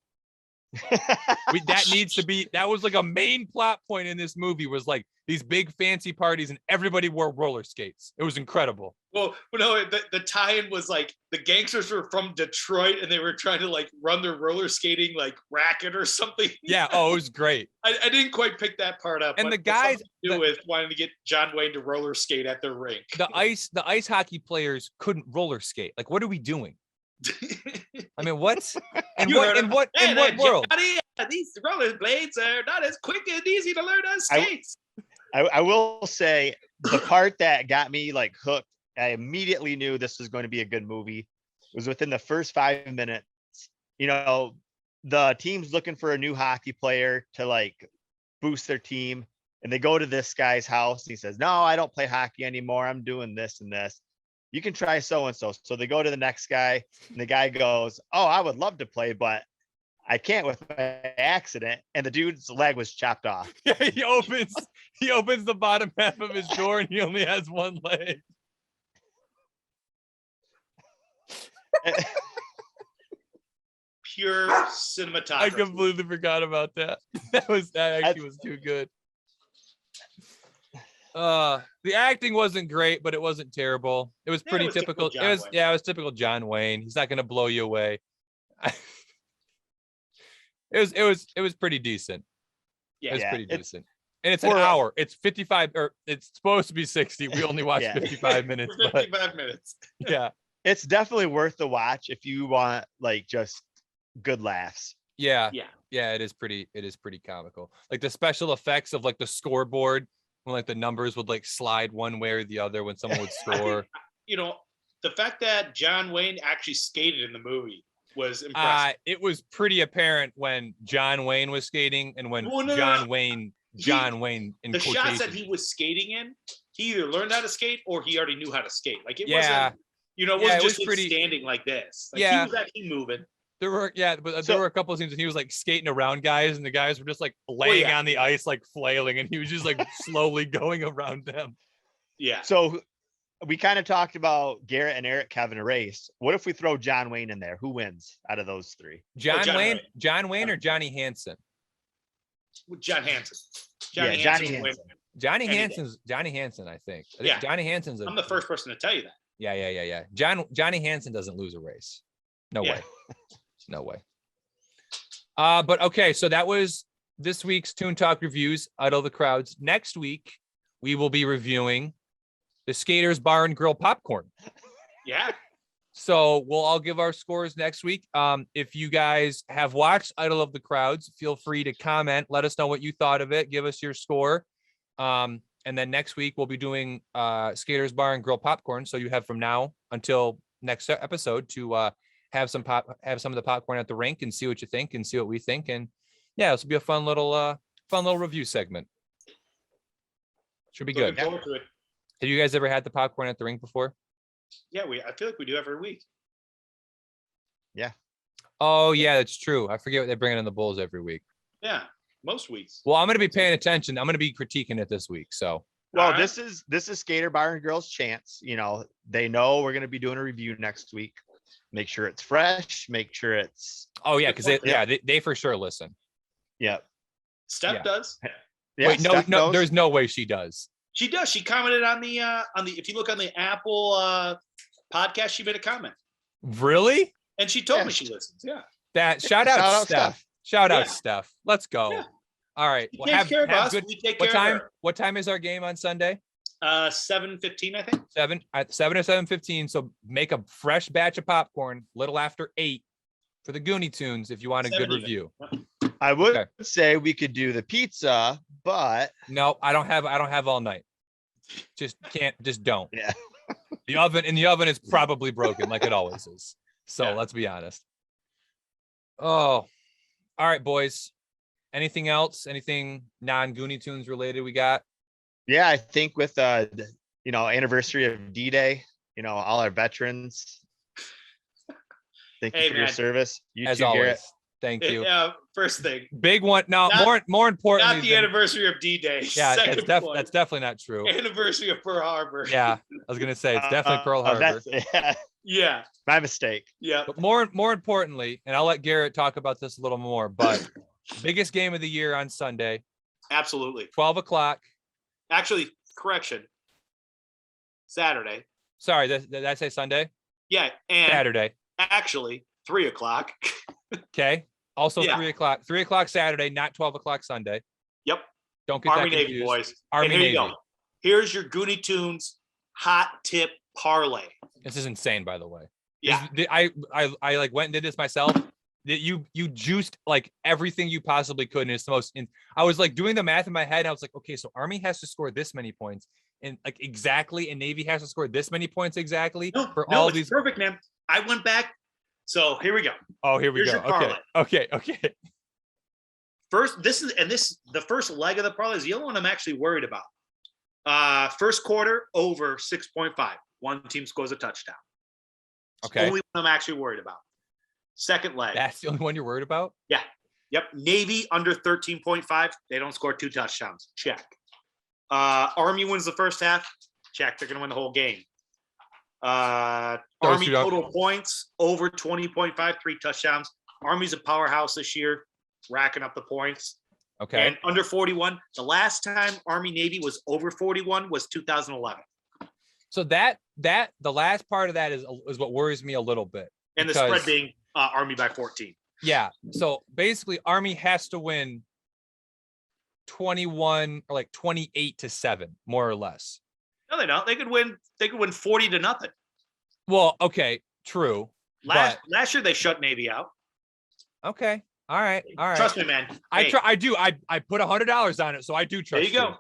S1: That needs to be, that was like a main plot point in this movie, was like these big fancy parties and everybody wore roller skates. It was incredible.
S3: Well, no, the tie-in was like the gangsters were from Detroit and they were trying to like run their roller skating like racket or something.
S1: Yeah. Oh, it was great.
S3: I didn't quite pick that part up.
S1: And
S3: but
S1: the guys
S3: do with wanting to get John Wayne to roller skate at their rink.
S1: The ice hockey players couldn't roller skate. Like, what are we doing? I mean, what? In what world?
S3: Johnny, these roller blades are not as quick and easy to learn as skates.
S2: I will say the part that got me like hooked, I immediately knew this was going to be a good movie, was within the first 5 minutes. You know, the team's looking for a new hockey player to like boost their team. And they go to this guy's house. And he says, no, I don't play hockey anymore. I'm doing this and this. You can try so-and-so. So they go to the next guy and the guy goes, oh, I would love to play, but I can't with my accident. And the dude's leg was chopped off.
S1: Yeah, he opens the bottom half of his door and he only has one leg.
S3: Pure cinematography.
S1: I completely forgot about that. That actually was too good. The acting wasn't great, but it wasn't terrible. It was pretty typical. It was typical John Wayne. He's not going to blow you away. It was pretty decent.
S3: Yeah,
S1: it was pretty decent. And it's an hour. It's 55, or it's supposed to be 60. We only watched 55 minutes.
S3: 55 minutes.
S1: Yeah.
S2: It's definitely worth the watch if you want like just good laughs.
S1: Yeah. It is pretty comical. Like the special effects of like the scoreboard, when like the numbers would like slide one way or the other when someone would score.
S3: You know, the fact that John Wayne actually skated in the movie was impressive.
S1: It was pretty apparent when John Wayne was skating and when John Wayne in
S3: the
S1: quotations.
S3: shots that he was skating in, he either learned how to skate or he already knew how to skate. Like it wasn't, it wasn't just him standing like this. Like he was actually moving.
S1: There were a couple of scenes when he was like skating around guys and the guys were just like laying on the ice like flailing and he was just like slowly going around them.
S3: Yeah.
S2: So we kind of talked about Garrett and Eric having a race. What if we throw John Wayne in there? Who wins out of those three?
S1: John Wayne or Johnny Hansen?
S3: John Hansen.
S2: Johnny Hansen.
S1: Johnny Hansen, I think. Johnny Hansen's
S3: I'm the first person to tell you that.
S1: Yeah. Johnny Hansen doesn't lose a race. No way. No way. But okay, so that was this week's Toon Talk reviews, Idle the Crowds. Next week, we will be reviewing the Skaters Bar and Grill popcorn.
S3: Yeah.
S1: So we'll all give our scores next week. If you guys have watched Idle of the Crowds, feel free to comment. Let us know what you thought of it. Give us your score. And then next week, we'll be doing Skaters Bar and Grill popcorn. So you have from now until next episode to have some of the popcorn at the rink and see what you think and see what we think. And yeah, this will be a fun little review segment. Should be good.
S3: Forward to it.
S1: Have you guys ever had the popcorn at the rink before?
S3: Yeah, I feel like we do every week.
S2: Yeah.
S1: Oh yeah, that's true. I forget what they bring in the bowls every week.
S3: Yeah, most weeks.
S1: Well, I'm going to be paying attention. I'm going to be critiquing it this week. So.
S2: Well, this is Skater Bar and Grill's chance. You know, they know we're going to be doing a review next week. Make sure it's fresh. Make sure it's.
S1: Oh yeah, because they for sure listen.
S2: Yeah.
S3: Steph does.
S1: Yeah, wait, no, there's no way she does.
S3: She does. She commented on the if you look on the Apple podcast, she made a comment.
S1: Really?
S3: And she told me she listens. Yeah.
S1: That shout out Steph. Shout out Steph. Let's go. Yeah. All right.
S3: Well, take care of us. We take care of her.
S1: What time is our game on Sunday?
S3: 7:15, I think.
S1: 7 or 7:15. So make a fresh batch of popcorn, little after 8 for the Gooney Tunes if you want a good review.
S2: I would say we could do the pizza, but
S1: no, I don't have all night. Just don't.
S2: Yeah.
S1: The oven is probably broken like it always is. So let's be honest. Oh, all right, boys. Anything else? Anything non-Gooney Tunes related we got?
S2: Yeah, I think with anniversary of D-Day, all our veterans. Thank you for your service. You
S1: as
S2: too,
S1: always.
S2: Garrett.
S1: Thank you.
S3: First thing.
S1: Big one. No, more importantly.
S3: Not the anniversary of D-Day.
S1: Yeah, that's definitely not true.
S3: Anniversary of Pearl Harbor.
S1: Yeah, I was gonna say it's definitely Pearl Harbor.
S3: Yeah.
S2: My mistake.
S3: Yeah.
S1: But more importantly, and I'll let Garrett talk about this a little more, but biggest game of the year on Sunday,
S3: Absolutely.
S1: 12 o'clock.
S3: Actually, correction. Saturday.
S1: Sorry, did I say Sunday?
S3: Yeah. And
S1: Saturday.
S3: actually, 3 o'clock.
S1: Okay. Also
S3: Yeah.
S1: 3 o'clock. 3 o'clock Saturday, not 12 o'clock Sunday.
S3: Yep.
S1: Don't get
S3: Army
S1: that
S3: Navy
S1: confused.
S3: boys.
S1: Army
S3: and here
S1: Navy.
S3: you go. Here's your Gooney Toons hot tip parlay.
S1: This is insane, by the way.
S3: Yeah.
S1: I like went and did this myself. That you juiced like everything you possibly could, and it's the most. I was like doing the math in my head. And I was like, okay, so Army has to score this many points, and like exactly, and Navy has to score this many points exactly for all
S3: it's
S1: these.
S3: Perfect, man. I went back. So here we go.
S1: Oh, here we
S3: Here's
S1: go.
S3: your parlay.
S1: Okay.
S3: First, the first leg of the parlay is the only one I'm actually worried about. First quarter over 6.5. One team scores a touchdown. It's the
S1: Okay.
S3: only one I'm actually worried about. Second leg.
S1: That's the only one you're worried about?
S3: Yep. Navy under 13.5. They don't score 2 touchdowns. Check. Army wins the first half. Check. They're going to win the whole game. Army total points over 20.5, 3 touchdowns. Army's a powerhouse this year, racking up the points.
S1: Okay.
S3: And under 41. The last time Army Navy was over 41 was 2011.
S1: So that the last part of that is what worries me a little bit.
S3: And the spread being Army by 14.
S1: Yeah. So basically, Army has to win 21 or like 28-7, more or less.
S3: No, they don't. They could win 40-0.
S1: Well, okay, true.
S3: Last year they shut Navy out.
S1: Okay. All right.
S3: Trust me, man.
S1: I
S3: Hey,
S1: try. I do. I put $100 on it, so I do trust.
S3: There you go.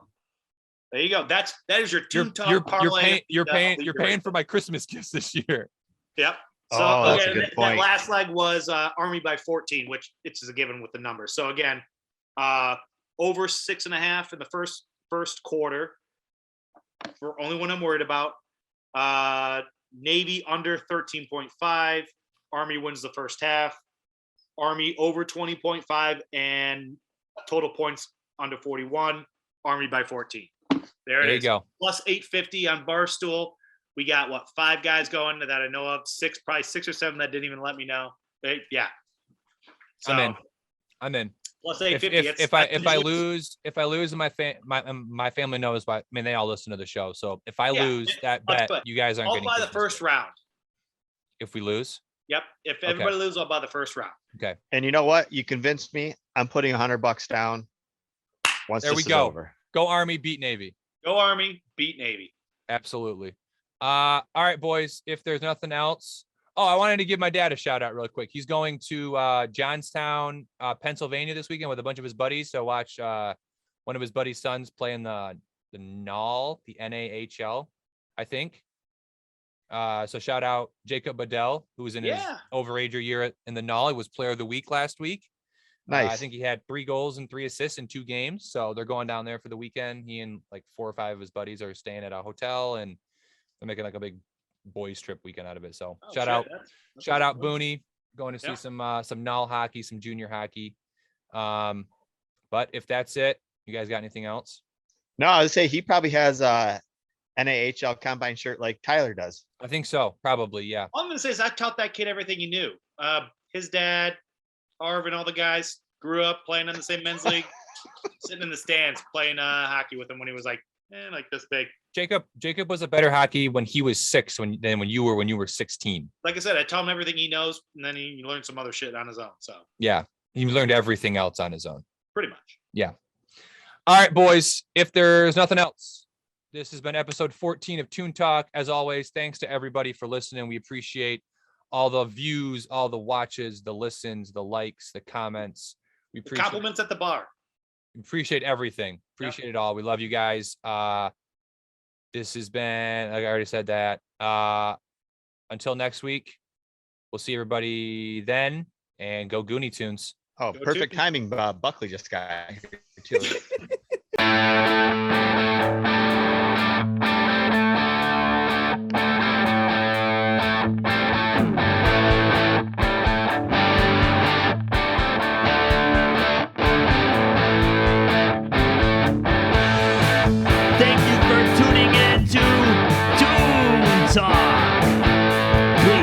S3: There you go. That is your Toon Talk
S1: You're
S3: parlay.
S1: you're paying for my Christmas gifts this year.
S3: Yep. So
S2: Oh, that's a
S3: again,
S2: good
S3: that
S2: point.
S3: last leg was Army by 14, which it's a given with the numbers. So again, over 6.5 in the first quarter. For only one I'm worried about. Navy under 13.5. Army wins the first half. Army over 20.5 and total points under 41. Army by 14. There it
S1: There you
S3: is.
S1: go.
S3: Plus 850 on Barstool. We got 5 guys going that I know of. Probably 6 or 7 that didn't even let me know. Yeah. So,
S1: I'm in.
S3: Plus
S1: If
S3: 850.
S1: I lose, and my family knows, but I mean they all listen to the show. So if I lose that bet, you guys aren't
S3: I'll
S1: getting
S3: buy the
S1: Christmas
S3: first
S1: gifts.
S3: round.
S1: If we lose,
S3: Yep. If everybody loses, I'll buy the first round.
S1: okay.
S2: And you know what? You convinced me. I'm putting $100 down. Once
S1: There
S2: this
S1: we
S2: is
S1: go.
S2: over.
S1: Go Army, beat Navy.
S3: Go Army, beat Navy.
S1: Absolutely. All right, boys. If there's nothing else, I wanted to give my dad a shout out real quick. He's going to Johnstown, Pennsylvania this weekend with a bunch of his buddies. So watch one of his buddies' sons play in the NAHL, the NAHL, I think. So shout out Jacob Bedell, who was in his overager year in the NAHL. He was player of the week last week.
S2: Nice.
S1: I think he had 3 goals and 3 assists in 2 games. So they're going down there for the weekend. He and like 4 or 5 of his buddies are staying at a hotel, and they're making like a big boys trip weekend out of it. So shout out Booney, going to see some NAHL hockey, some junior hockey. But if that's it, you guys got anything else?
S2: No, I would say he probably has a NAHL combine shirt like Tyler does.
S1: I think so. Probably. Yeah.
S3: All I'm going to say is I taught that kid everything he knew. His dad, Harv, and all the guys grew up playing in the same men's league, sitting in the stands playing hockey with him when he was like this big.
S1: Jacob was a better hockey when he was 6 than when you were 16.
S3: Like I said, I taught him everything he knows, and then he learned some other shit on his own. So
S1: Yeah. He learned everything else on his own.
S3: pretty much.
S1: Yeah. All right, boys. If there's nothing else, this has been episode 14 of Toon Talk. As always, thanks to everybody for listening. We appreciate all the views, all the watches, the listens, the likes, the comments. We appreciate
S3: Compliments at the bar.
S1: appreciate everything. Appreciate it all. We love you guys. This has been, like I already said that. Until next week, we'll see everybody then, and go Gooney Tunes.
S2: Oh,
S3: Go
S2: perfect
S3: Toon.
S2: timing. Buckley just got here too.
S7: Thank you for tuning in to Toon Talk. Please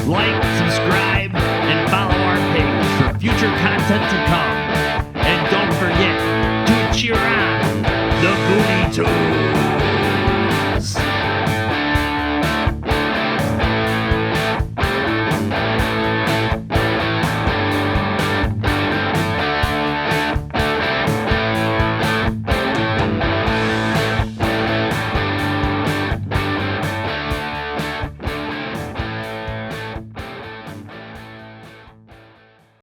S7: Like, subscribe, and follow our page for future content to come.